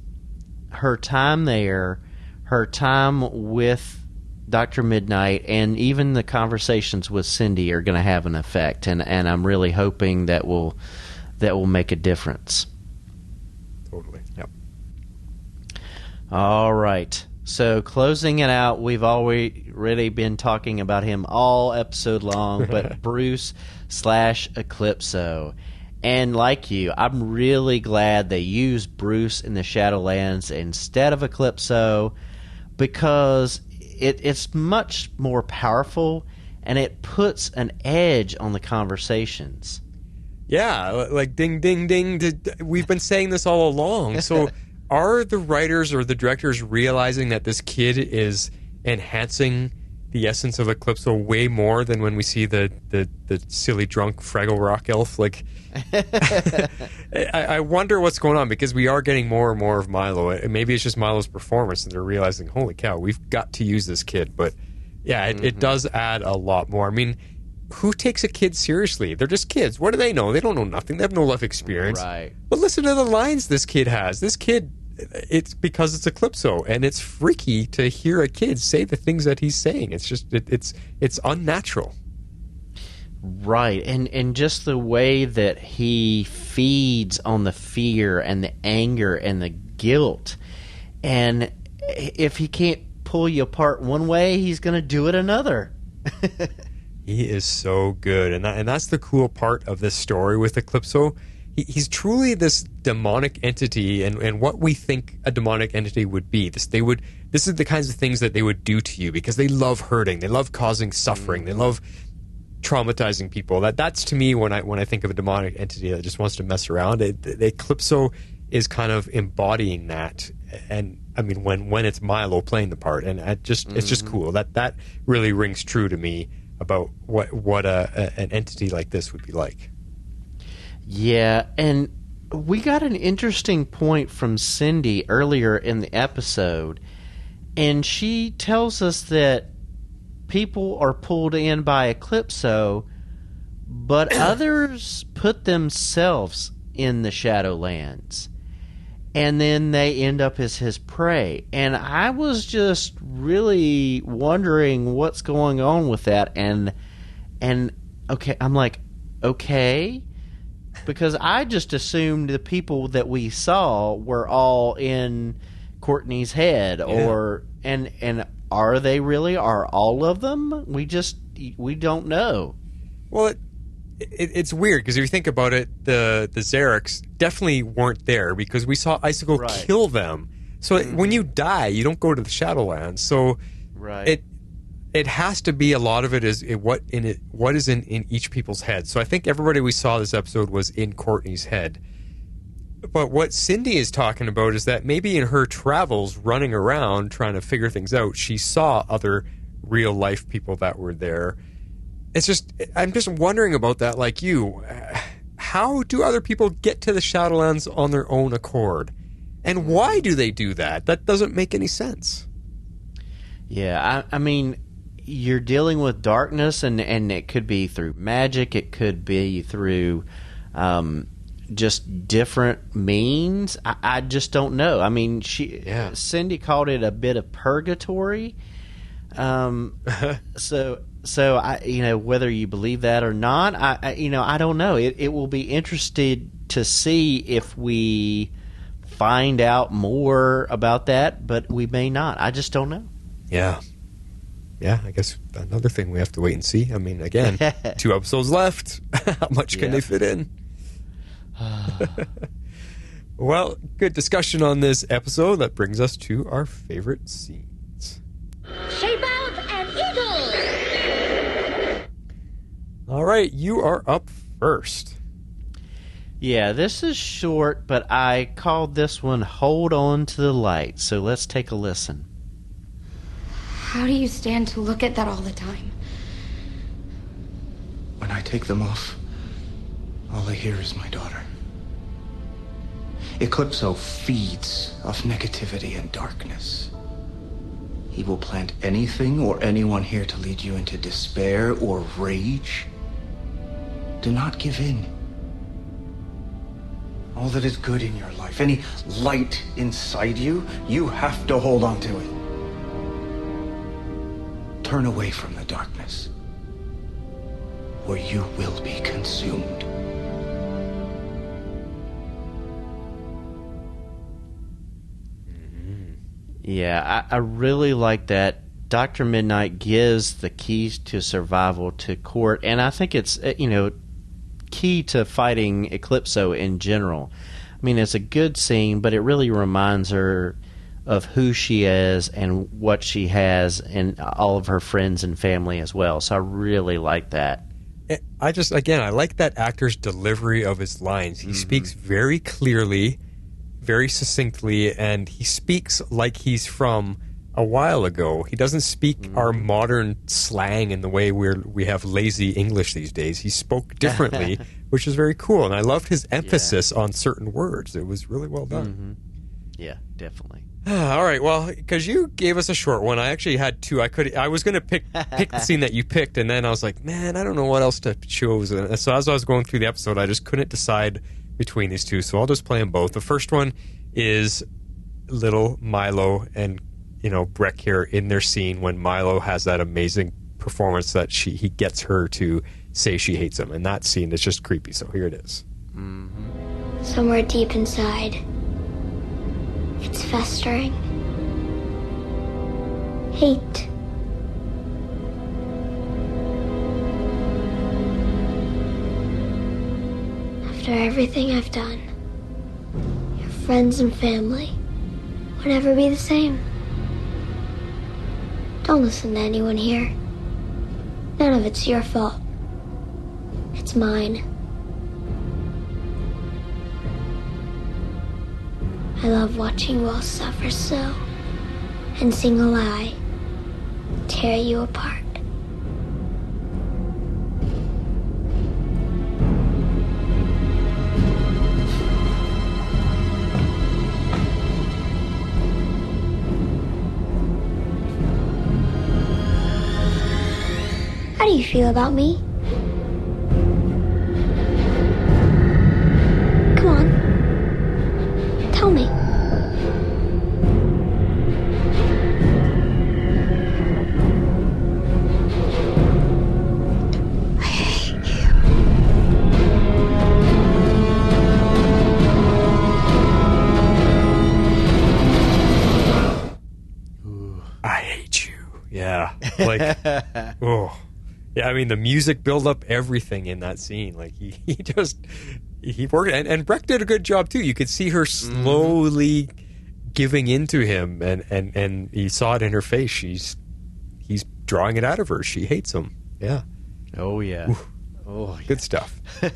her time there, her time with Dr. Midnight, and even the conversations with Cindy are going to have an effect, and I'm really hoping that will make a difference. Totally. Yep. All right. So closing it out, we've already been talking about him all episode long, but Bruce / Eclipso. And like you, I'm really glad they used Bruce in the Shadowlands instead of Eclipso, because it's much more powerful, and it puts an edge on the conversations. Yeah, like ding, ding, ding. We've been saying this all along. So are the writers or the directors realizing that this kid is enhancing the essence of Eclipso way more than when we see the silly drunk Fraggle Rock elf? Like, I wonder what's going on, because we are getting more and more of Milo. And maybe it's just Milo's performance, and they're realizing, holy cow, we've got to use this kid. But yeah, it does add a lot more. I mean, who takes a kid seriously? They're just kids. What do they know? They don't know nothing. They have no life experience. Right. But listen to the lines this kid has. This kid, it's because it's Eclipso, and it's freaky to hear a kid say the things that he's saying. It's just it's unnatural. Right, and just the way that he feeds on the fear and the anger and the guilt, and if he can't pull you apart one way, he's going to do it another. He is so good, and that's the cool part of this story with Eclipso. He's truly this demonic entity, and what we think a demonic entity would be. This is the kinds of things that they would do to you, because they love hurting, they love causing suffering, they love traumatizing people. That's to me, when I think of a demonic entity that just wants to mess around. The Eclipso is kind of embodying that, and I mean when it's Milo playing the part, and it's just cool. That really rings true to me about what an entity like this would be like. Yeah, and we got an interesting point from Cindy earlier in the episode, and she tells us that people are pulled in by Eclipso, but others put themselves in the Shadowlands, and then they end up as his prey. And I was just really wondering what's going on with that, and okay, I'm like, okay, because I just assumed the people that we saw were all in Courtney's head, or and are they really? Are all of them? We don't know. Well, it's weird, because if you think about it, the Zaricks definitely weren't there, because we saw Icicle kill them. So when you die, you don't go to the Shadowlands. So it has to be, a lot of it is what is in each people's head. So I think everybody we saw this episode was in Courtney's head. But what Cindy is talking about is that maybe in her travels, running around trying to figure things out, she saw other real life people that were there. I'm just wondering about that, like you. How do other people get to the Shadowlands on their own accord? And why do they do that? That doesn't make any sense. Yeah, I mean, you're dealing with darkness, and it could be through magic, it could be through just different means. I just don't know. I mean, Cindy called it a bit of purgatory. So I, whether you believe that or not, I don't know. It will be interesting to see if we find out more about that, but we may not. I just don't know. Yeah, I guess another thing we have to wait and see. I mean, again, 2 episodes left. How much can they fit in? Well, good discussion on this episode. That brings us to our favorite scenes. Shape out and eagle! All right, you are up first. Yeah, this is short, but I called this one Hold On to the Light, so let's take a listen. How do you stand to look at that all the time? When I take them off, all I hear is my daughter. Eclipso feeds off negativity and darkness. He will plant anything or anyone here to lead you into despair or rage. Do not give in. All that is good in your life, any light inside you, you have to hold on to it. Turn away from the darkness, or you will be consumed. Yeah, I really like that. Dr. Midnight gives the keys to survival to Court, and I think it's, key to fighting Eclipso in general. I mean, it's a good scene, but it really reminds her of who she is and what she has and all of her friends and family as well. So I really like that. I like that actor's delivery of his lines. He speaks very clearly, very succinctly, and he speaks like he's from a while ago. He doesn't speak our modern slang in the way we have lazy English these days. He spoke differently, which is very cool. And I loved his emphasis on certain words. It was really well done. Yeah, definitely. All right, well, because you gave us a short one, I actually had two. I was going to pick the scene that you picked, and then I was like, man, I don't know what else to choose. So as I was going through the episode, I just couldn't decide between these two, so I'll just play them both. The first one is little Milo and Breck here in their scene when Milo has that amazing performance that he gets her to say she hates him, and that scene is just creepy. So here it is. Somewhere deep inside, it's festering. Hate. After everything I've done, your friends and family will never be the same. Don't listen to anyone here. None of it's your fault. It's mine. I love watching you all suffer so, and seeing a lie tear you apart. How do you feel about me? Come on. Tell me. I hate you. I hate you. Yeah. Like, oh. Yeah, I mean, the music built up everything in that scene. Like, he worked, and Breck did a good job, too. You could see her slowly giving into him, and you saw it in her face. He's drawing it out of her. She hates him. Yeah. Oh, yeah. Oof. Oh, yeah. Good stuff. All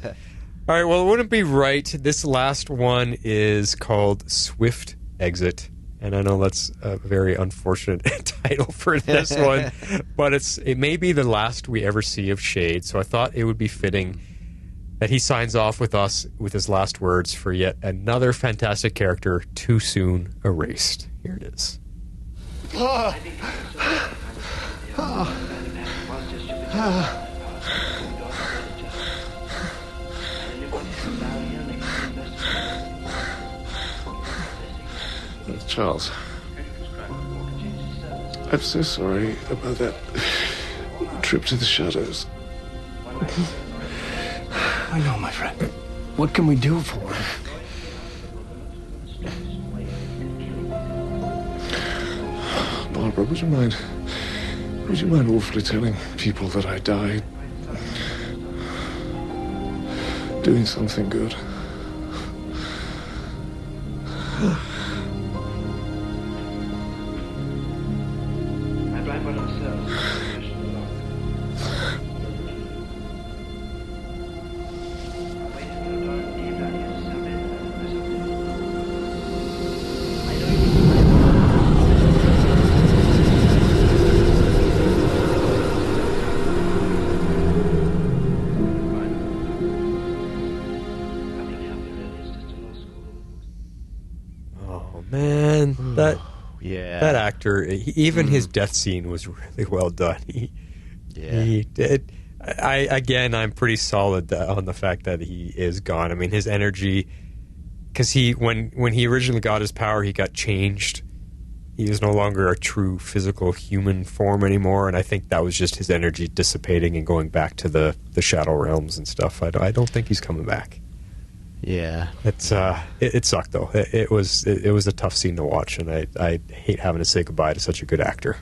right, well, it wouldn't be right. This last one is called Swift Exit. And I know that's a very unfortunate title for this one, but it may be the last we ever see of Shade, so I thought it would be fitting that he signs off with us with his last words for yet another fantastic character too soon erased. Here it is. Charles, I'm so sorry about that trip to the shadows. I know, my friend. What can we do for him? Barbara, would you mind awfully telling people that I died doing something good? That actor, even his death scene was really well done. He did. I'm pretty solid on the fact that he is gone. I mean, his energy because when he originally got his power, he got changed. He was no longer a true physical human form anymore, and I think that was just his energy dissipating and going back to the Shadow Realms and stuff. I don't think he's coming back. Yeah, it sucked though. It was a tough scene to watch, and I hate having to say goodbye to such a good actor.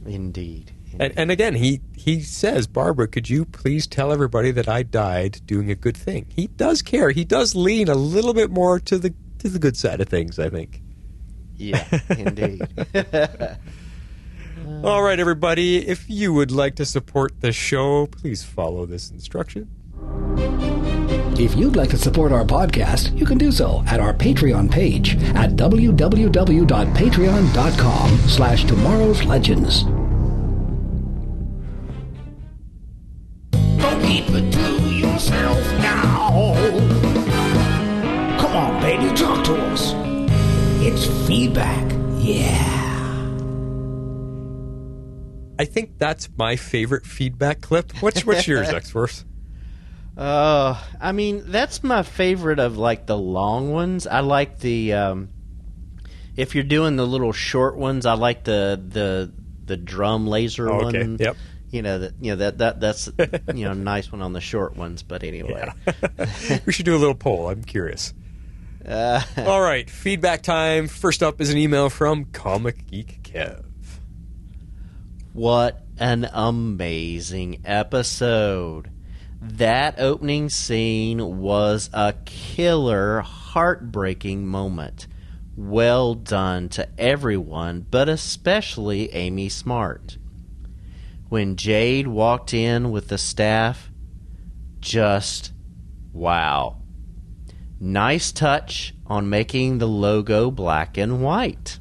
Indeed. And again, he says, Barbara, could you please tell everybody that I died doing a good thing? He does care. He does lean a little bit more to the good side of things, I think. Yeah, indeed. All right, everybody. If you would like to support the show, please follow this instruction. If you'd like to support our podcast, you can do so at our Patreon page at www.patreon.com/tomorrowslegends. Don't keep it to yourself now. Come on, baby, talk to us. It's feedback, yeah. I think that's my favorite feedback clip. What's yours, X-Force? I mean, that's my favorite of, like, the long ones. I like the, if you're doing the little short ones, I like the drum laser one. Okay, yep. That's nice one on the short ones, but anyway. Yeah. We should do a little poll. I'm curious. All right, feedback time. First up is an email from Comic Geek Kev. What an amazing episode. That opening scene was a killer, heartbreaking moment. Well done to everyone, but especially Amy Smart. When Jade walked in with the staff, just wow. Nice touch on making the logo black and white.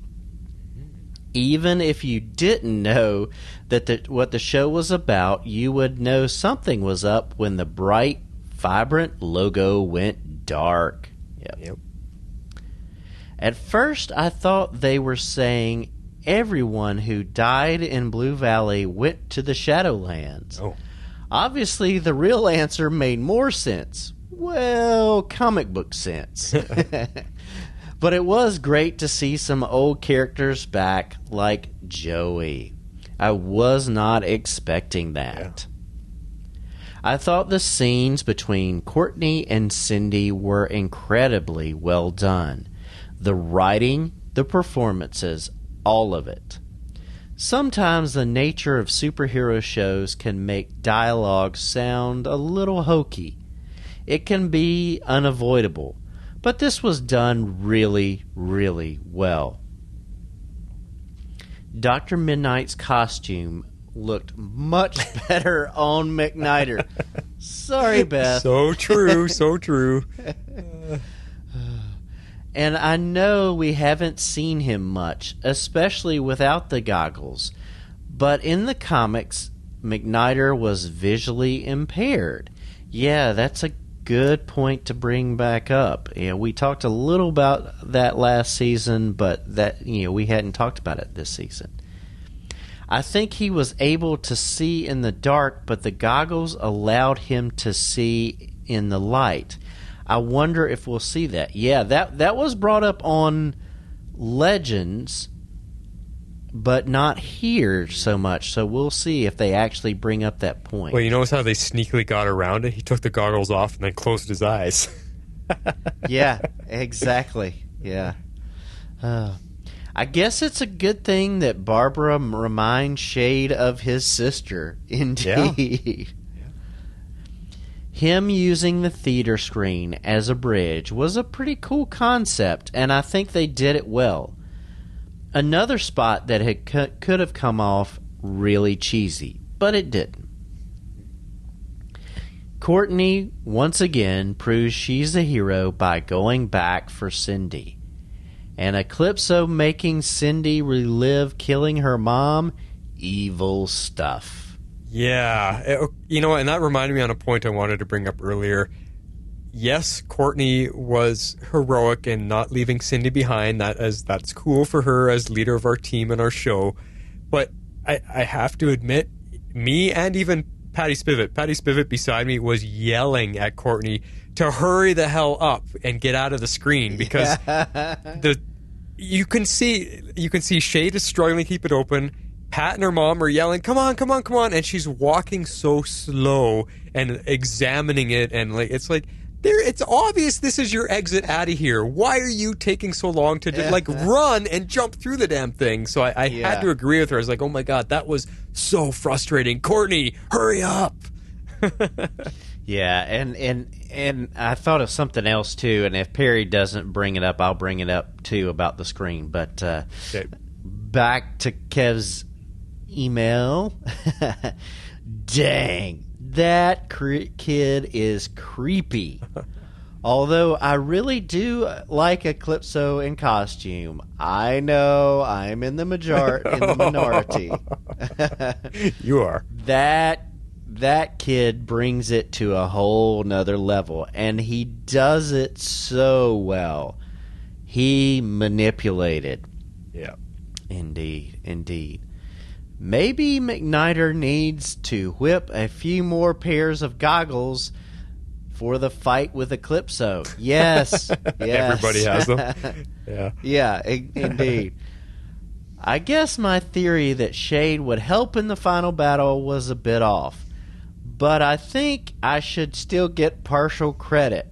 Even if you didn't know that what the show was about, you would know something was up when the bright, vibrant logo went dark. Yep. At first, I thought they were saying everyone who died in Blue Valley went to the Shadowlands. Oh. Obviously, the real answer made more sense. Well, comic book sense. But it was great to see some old characters back, like Joey. I was not expecting that. Yeah. I thought the scenes between Courtney and Cindy were incredibly well done. The writing, the performances, all of it. Sometimes the nature of superhero shows can make dialogue sound a little hokey. It can be unavoidable, but this was done really, really well. Dr. Midnight's costume looked much better on McNider. Sorry, Beth. So true, so true. And I know we haven't seen him much, especially without the goggles. But in the comics, McNider was visually impaired. Yeah, that's a good point to bring back up. Yeah, we talked a little about that last season, but we hadn't talked about it this season. I think he was able to see in the dark, but the goggles allowed him to see in the light. I wonder if we'll see that. Yeah, that was brought up on Legends, but not here so much. So we'll see if they actually bring up that point. Well, you notice how they sneakily got around it? He took the goggles off and then closed his eyes. Yeah, exactly. Yeah. I guess it's a good thing that Barbara reminds Shade of his sister. Indeed. Yeah. Him using the theater screen as a bridge was a pretty cool concept, and I think they did it well. Another spot that could have come off really cheesy, but it didn't. Courtney, once again, proves she's a hero by going back for Cindy. And Eclipso making Cindy relive killing her mom, evil stuff. Yeah, and that reminded me on a point I wanted to bring up earlier. Yes, Courtney was heroic in not leaving Cindy behind. That's cool for her as leader of our team and our show. But I have to admit, me and even Patty Spivot. Patty Spivot beside me was yelling at Courtney to hurry the hell up and get out of the screen because you can see Shade is struggling to keep it open. Pat and her mom are yelling, come on, come on, come on. And she's walking so slow and examining it. And like, it's like, it's obvious this is your exit out of here. Why are you taking so long to run and jump through the damn thing? So I had to agree with her. I was like, oh my God, that was so frustrating. Courtney, hurry up. Yeah, and I thought of something else too, and if Perry doesn't bring it up, I'll bring it up too about the screen. But okay. Back to Kev's email. Dang, that kid is creepy. Although I really do like Eclipso in costume. I know I'm in the minority. You are. That kid brings it to a whole nother level, and he does it so well. He manipulated. Yeah. Indeed. Maybe McNider needs to whip a few more pairs of goggles for the fight with Eclipso. Yes. Everybody has them. Yeah. Yeah, indeed. I guess my theory that Shade would help in the final battle was a bit off. But I think I should still get partial credit.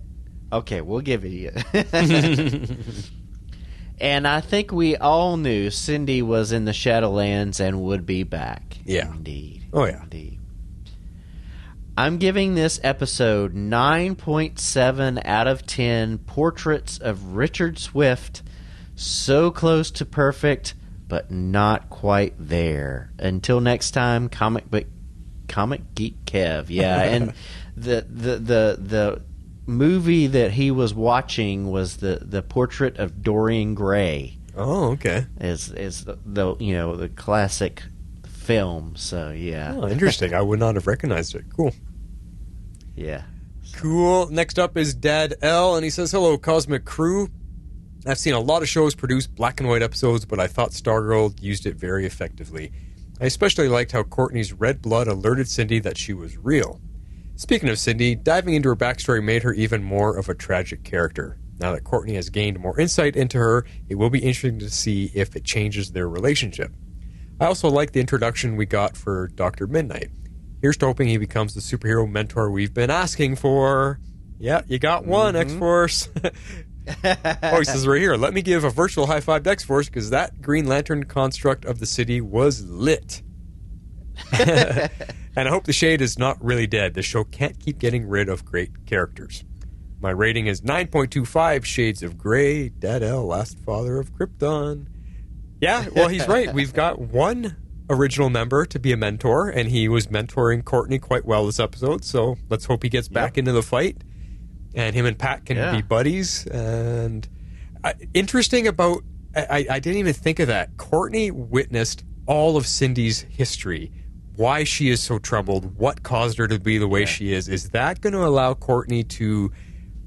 Okay, we'll give it to you. And I think we all knew Cindy was in the Shadowlands and would be back. Yeah. Indeed. Oh, yeah. Indeed. I'm giving this episode 9.7 out of 10 portraits of Richard Swift. So close to perfect, but not quite there. Until next time, Comic Geek Kev. Yeah, and the movie that he was watching was the Portrait of Dorian Gray. Oh, okay. Is the classic film. So yeah. Oh, interesting. I would not have recognized it. Cool. Yeah. Cool. Next up is Dad L, and he says, "Hello, Cosmic Crew. I've seen a lot of shows produce black and white episodes, but I thought Stargirl used it very effectively. I especially liked how Courtney's red blood alerted Cindy that she was real. Speaking of Cindy, diving into her backstory made her even more of a tragic character. Now that Courtney has gained more insight into her, it will be interesting to see if it changes their relationship. I also like the introduction we got for Dr. Midnight. Here's to hoping he becomes the superhero mentor we've been asking for." Yeah, you got one, X-Force. Oh, he says right here, "Let me give a virtual high five to X-Force because that Green Lantern construct of the city was lit." And I hope the Shade is not really dead. The show can't keep getting rid of great characters. My rating is 9.25 Shades of Grey, Dad L, Last Father of Krypton. Yeah, well, he's right. We've got one original member to be a mentor, and he was mentoring Courtney quite well this episode, so let's hope he gets back into the fight, and him and Pat can be buddies. And interesting about, I didn't even think of that. Courtney witnessed all of Cindy's history, why she is so troubled, what caused her to be the way she is. Is that going to allow Courtney to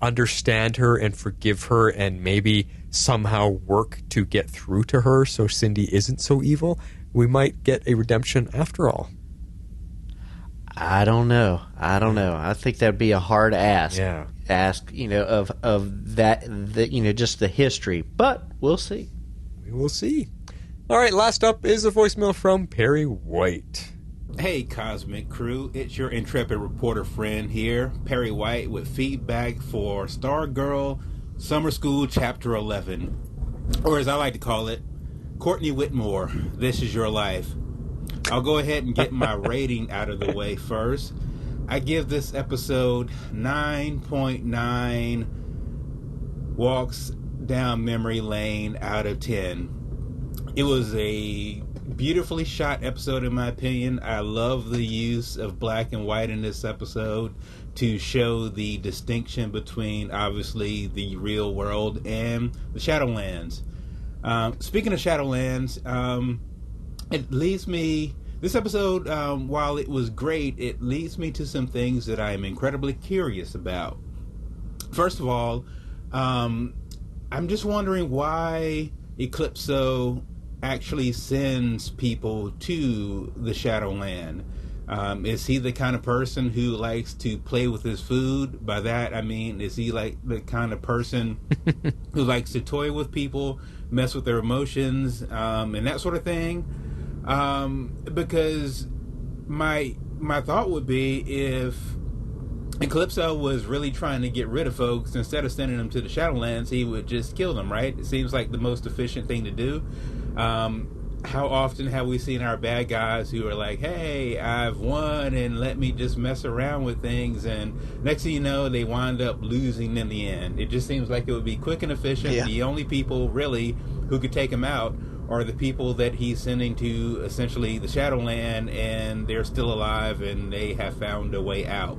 understand her and forgive her and maybe somehow work to get through to her so Cindy isn't so evil? We might get a redemption after all. I don't know. I think that'd be a hard ask. Yeah. Ask, of that, just the history. But we'll see. We will see. All right, last up is a voicemail from Perry White. Hey, Cosmic Crew. It's your intrepid reporter friend here, Perry White, with feedback for Stargirl Summer School Chapter 11. Or as I like to call it, Courtney Whitmore, This Is Your Life. I'll go ahead and get my rating out of the way first. I give this episode 9.9 walks down memory lane out of 10. It was a beautifully shot episode in my opinion. I love the use of black and white in this episode to show the distinction between obviously the real world and the Shadowlands. Speaking of Shadowlands, it leads me, this episode, while it was great, it leads me to some things that I am incredibly curious about. First of all, I'm just wondering why Eclipso actually sends people to the Shadowland. Is he the kind of person who likes to play with his food? By that, I mean, is he like the kind of person who likes to toy with people, mess with their emotions, and that sort of thing? Because my thought would be, if Eclipso was really trying to get rid of folks, instead of sending them to the Shadowlands, he would just kill them, right? It seems like the most efficient thing to do. How often have we seen our bad guys who are like, hey, I've won and let me just mess around with things, and next thing you know, they wind up losing in the end. It just seems like it would be quick and efficient. Yeah. The only people really who could take him out are the people that he's sending to essentially the Shadowland, and they're still alive and they have found a way out.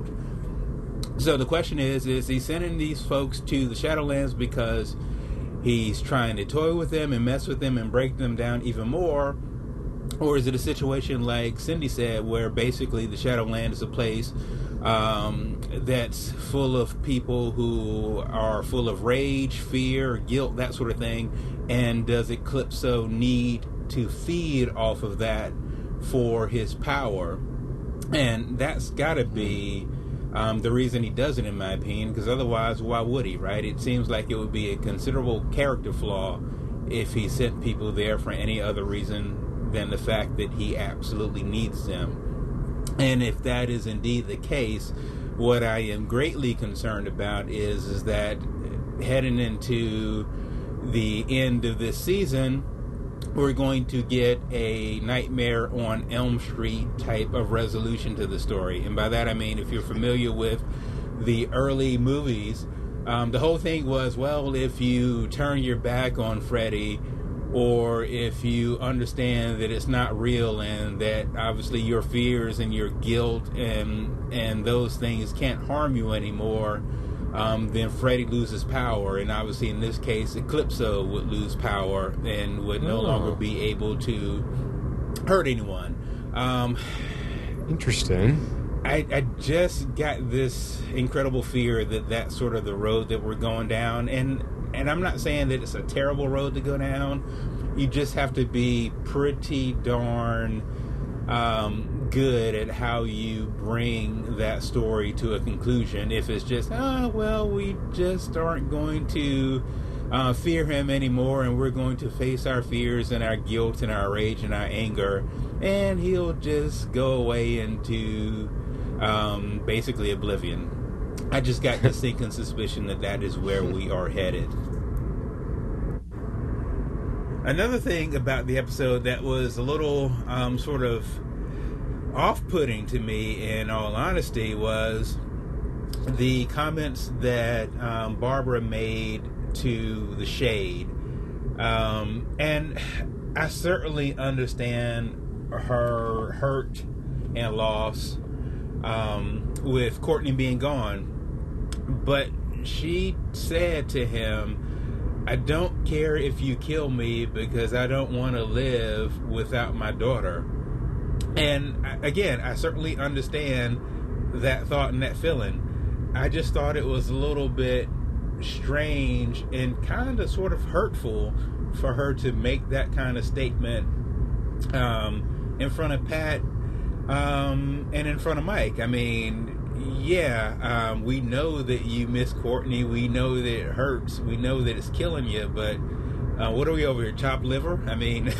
So the question is he sending these folks to the Shadowlands because he's trying to toy with them and mess with them and break them down even more? Or is it a situation like Cindy said, where basically the Shadowland is a place that's full of people who are full of rage, fear, guilt, that sort of thing, and does Eclipso need to feed off of that for his power? And that's got to be the reason he does it, in my opinion, because otherwise, why would he, right? It seems like it would be a considerable character flaw if he sent people there for any other reason than the fact that he absolutely needs them. And if that is indeed the case, what I am greatly concerned about is that heading into the end of this season, we're going to get a Nightmare on Elm Street type of resolution to the story. And by that I mean, if you're familiar with the early movies, the whole thing was, well, if you turn your back on Freddy, or if you understand that it's not real and that obviously your fears and your guilt and those things can't harm you anymore, then Freddy loses power, and obviously in this case Eclipso would lose power and would no longer be able to hurt anyone. Interesting. I just got this incredible fear that that's sort of the road that we're going down, and I'm not saying that it's a terrible road to go down. You just have to be pretty darn good at how you bring that story to a conclusion. If it's just, we just aren't going to fear him anymore, and we're going to face our fears and our guilt and our rage and our anger, and he'll just go away into basically oblivion. I just got this sinking suspicion that that is where we are headed. Another thing about the episode that was a little sort of off-putting to me, in all honesty, was the comments that Barbara made to the Shade. And I certainly understand her hurt and loss with Courtney being gone. But she said to him, I don't care if you kill me because I don't want to live without my daughter. And again, I certainly understand that thought and that feeling. I just thought it was a little bit strange and kind of sort of hurtful for her to make that kind of statement in front of Pat and in front of Mike. I mean, yeah, we know that you miss Courtney. We know that it hurts. We know that it's killing you, but what are we over here, chopped liver? I mean,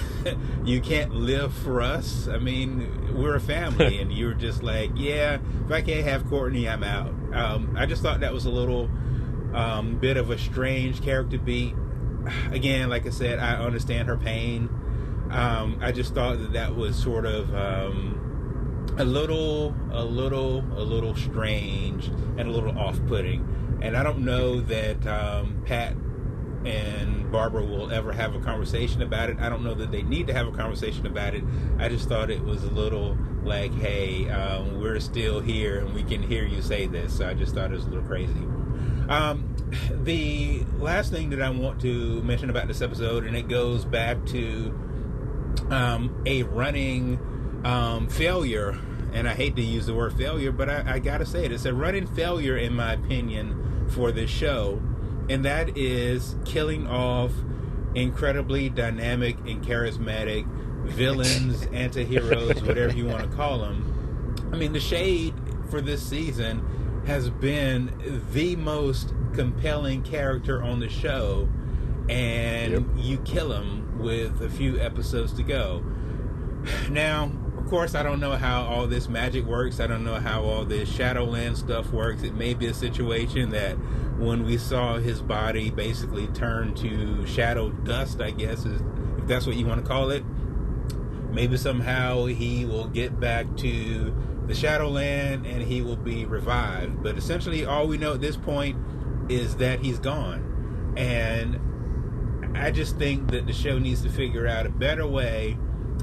you can't live for us. I mean, we're a family, and you're just like, yeah, if I can't have Courtney, I'm out. I just thought that was a little bit of a strange character beat. Again, like I said, I understand her pain. I just thought that was sort of a little strange and a little off-putting. And I don't know that Pat and Barbara will ever have a conversation about it. I don't know that they need to have a conversation about it. I just thought it was a little like, hey, we're still here and we can hear you say this. So I just thought it was a little crazy. The last thing that I want to mention about this episode, and it goes back to a running failure, and I hate to use the word failure, but I gotta say it. It's a running failure, in my opinion, for this show, and that is killing off incredibly dynamic and charismatic villains, anti-heroes, whatever you want to call them, I mean, the shade for this season has been the most compelling character on the show, and you kill him with a few episodes to go. Now, of course, I don't know how all this magic works. I don't know how all this Shadowlands stuff works. It may be a situation that when we saw his body basically turn to shadow dust, I guess, if that's what you want to call it, maybe somehow he will get back to the Shadowland and he will be revived. But essentially all we know at this point is that he's gone. And I just think that the show needs to figure out a better way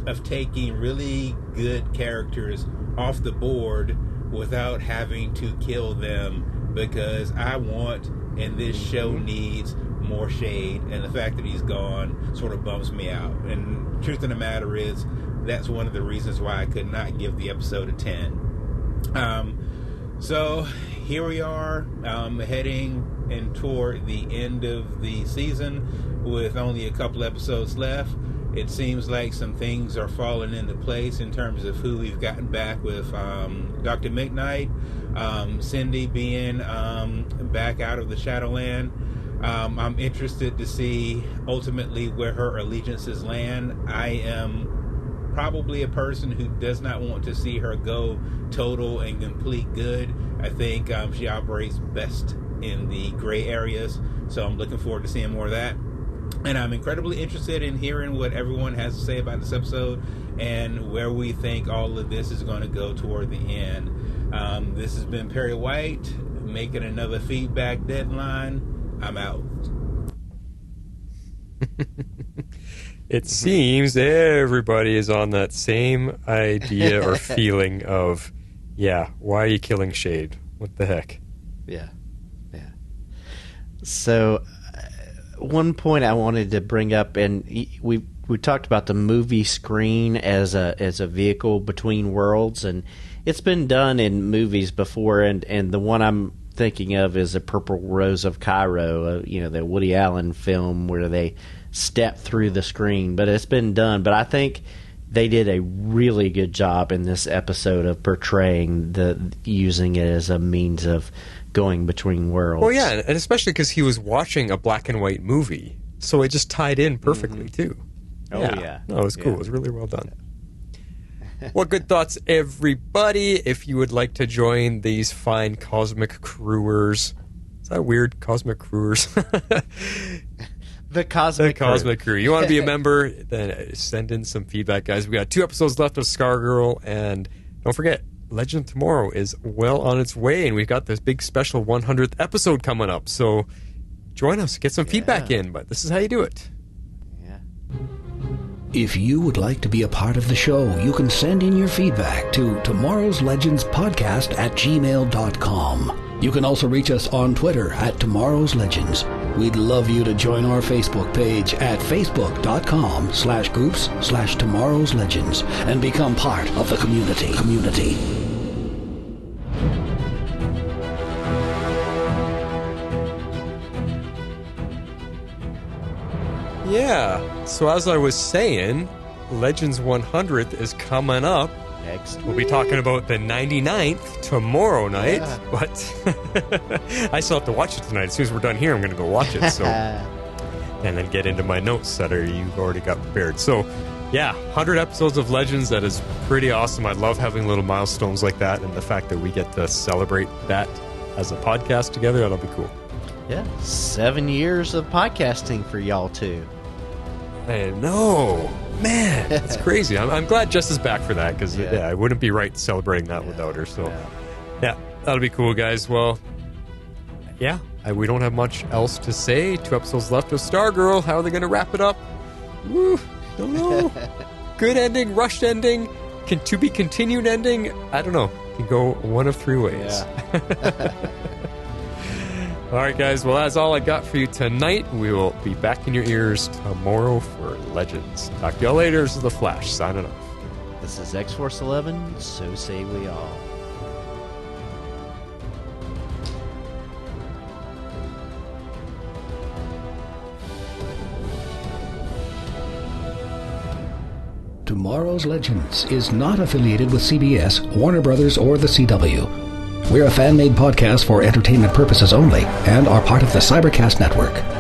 of taking really good characters off the board without having to kill them, because I want, and this show needs, more shade, and the fact that he's gone sort of bums me out. And the truth of the matter is, that's one of the reasons why I could not give the episode a 10. So here we are, heading in toward the end of the season with only a couple episodes left. It seems like some things are falling into place in terms of who we've gotten back with Dr. McNider, Cindy being back out of the Shadowland. I'm interested to see ultimately where her allegiances land. I am probably a person who does not want to see her go total and complete good. I think she operates best in the gray areas, so I'm looking forward to seeing more of that. And I'm incredibly interested in hearing what everyone has to say about this episode and where we think all of this is going to go toward the end. This has been Perry White, making another feedback deadline. I'm out. It seems everybody is on that same idea or feeling of, yeah, why are you killing Shade? What the heck? Yeah. So, one point I wanted to bring up, and we talked about the movie screen as a vehicle between worlds, and it's been done in movies before, and the one I'm thinking of is A Purple Rose of Cairo, the Woody Allen film where they step through the screen. But it's been done. But I think they did a really good job in this episode of portraying using it as a means of going betwing worlds. Well, yeah, and especially because he was watching a black and white movie, so it just tied in perfectly too. Oh yeah, no, it was cool. Yeah. It was really well done. Well, good thoughts, everybody. If you would like to join these fine cosmic crewers, is that weird? Cosmic crewers. The Cosmic Crew. You want to be a member, then send in some feedback, guys. We got 2 episodes left of Stargirl, and don't forget, Legend of Tomorrow is well on its way, and we've got this big special 100th episode coming up. So join us, get some feedback in, but this is how you do it. Yeah. If you would like to be a part of the show, you can send in your feedback to Tomorrow's Legends Podcast at gmail.com. You can also reach us on Twitter at Tomorrow's Legends. We'd love you to join our Facebook page at facebook.com/groups/Tomorrow's Legends and become part of the community. Yeah, so as I was saying, Legends 100th is coming up. Next we'll be talking about the 99th tomorrow night, but I still have to watch it tonight. As soon as we're done here, I'm going to go watch it. So, and then get into my notes that you've already got prepared. So, yeah, 100 episodes of Legends. That is pretty awesome. I love having little milestones like that, and the fact that we get to celebrate that as a podcast together, that'll be cool. Yeah, 7 years of podcasting for y'all too. I know. Man, that's crazy. I'm glad Jess is back for that, because I wouldn't be right celebrating that without her. So, yeah, that'll be cool, guys. Well, yeah, we don't have much else to say. 2 episodes left of Stargirl. How are they going to wrap it up? Woo, don't know. Good ending, rushed ending, to be continued ending. I don't know. Can go one of 3 ways. Yeah. All right, guys. Well, that's all I got for you tonight. We will be back in your ears tomorrow for Legends. Talk to y'all later. This is The Flash, signing off. This is X-Force 11, so say we all. Tomorrow. Tomorrow's Legends is not affiliated with CBS, Warner Brothers, or the CW. We're a fan-made podcast for entertainment purposes only and are part of the Cybercast Network.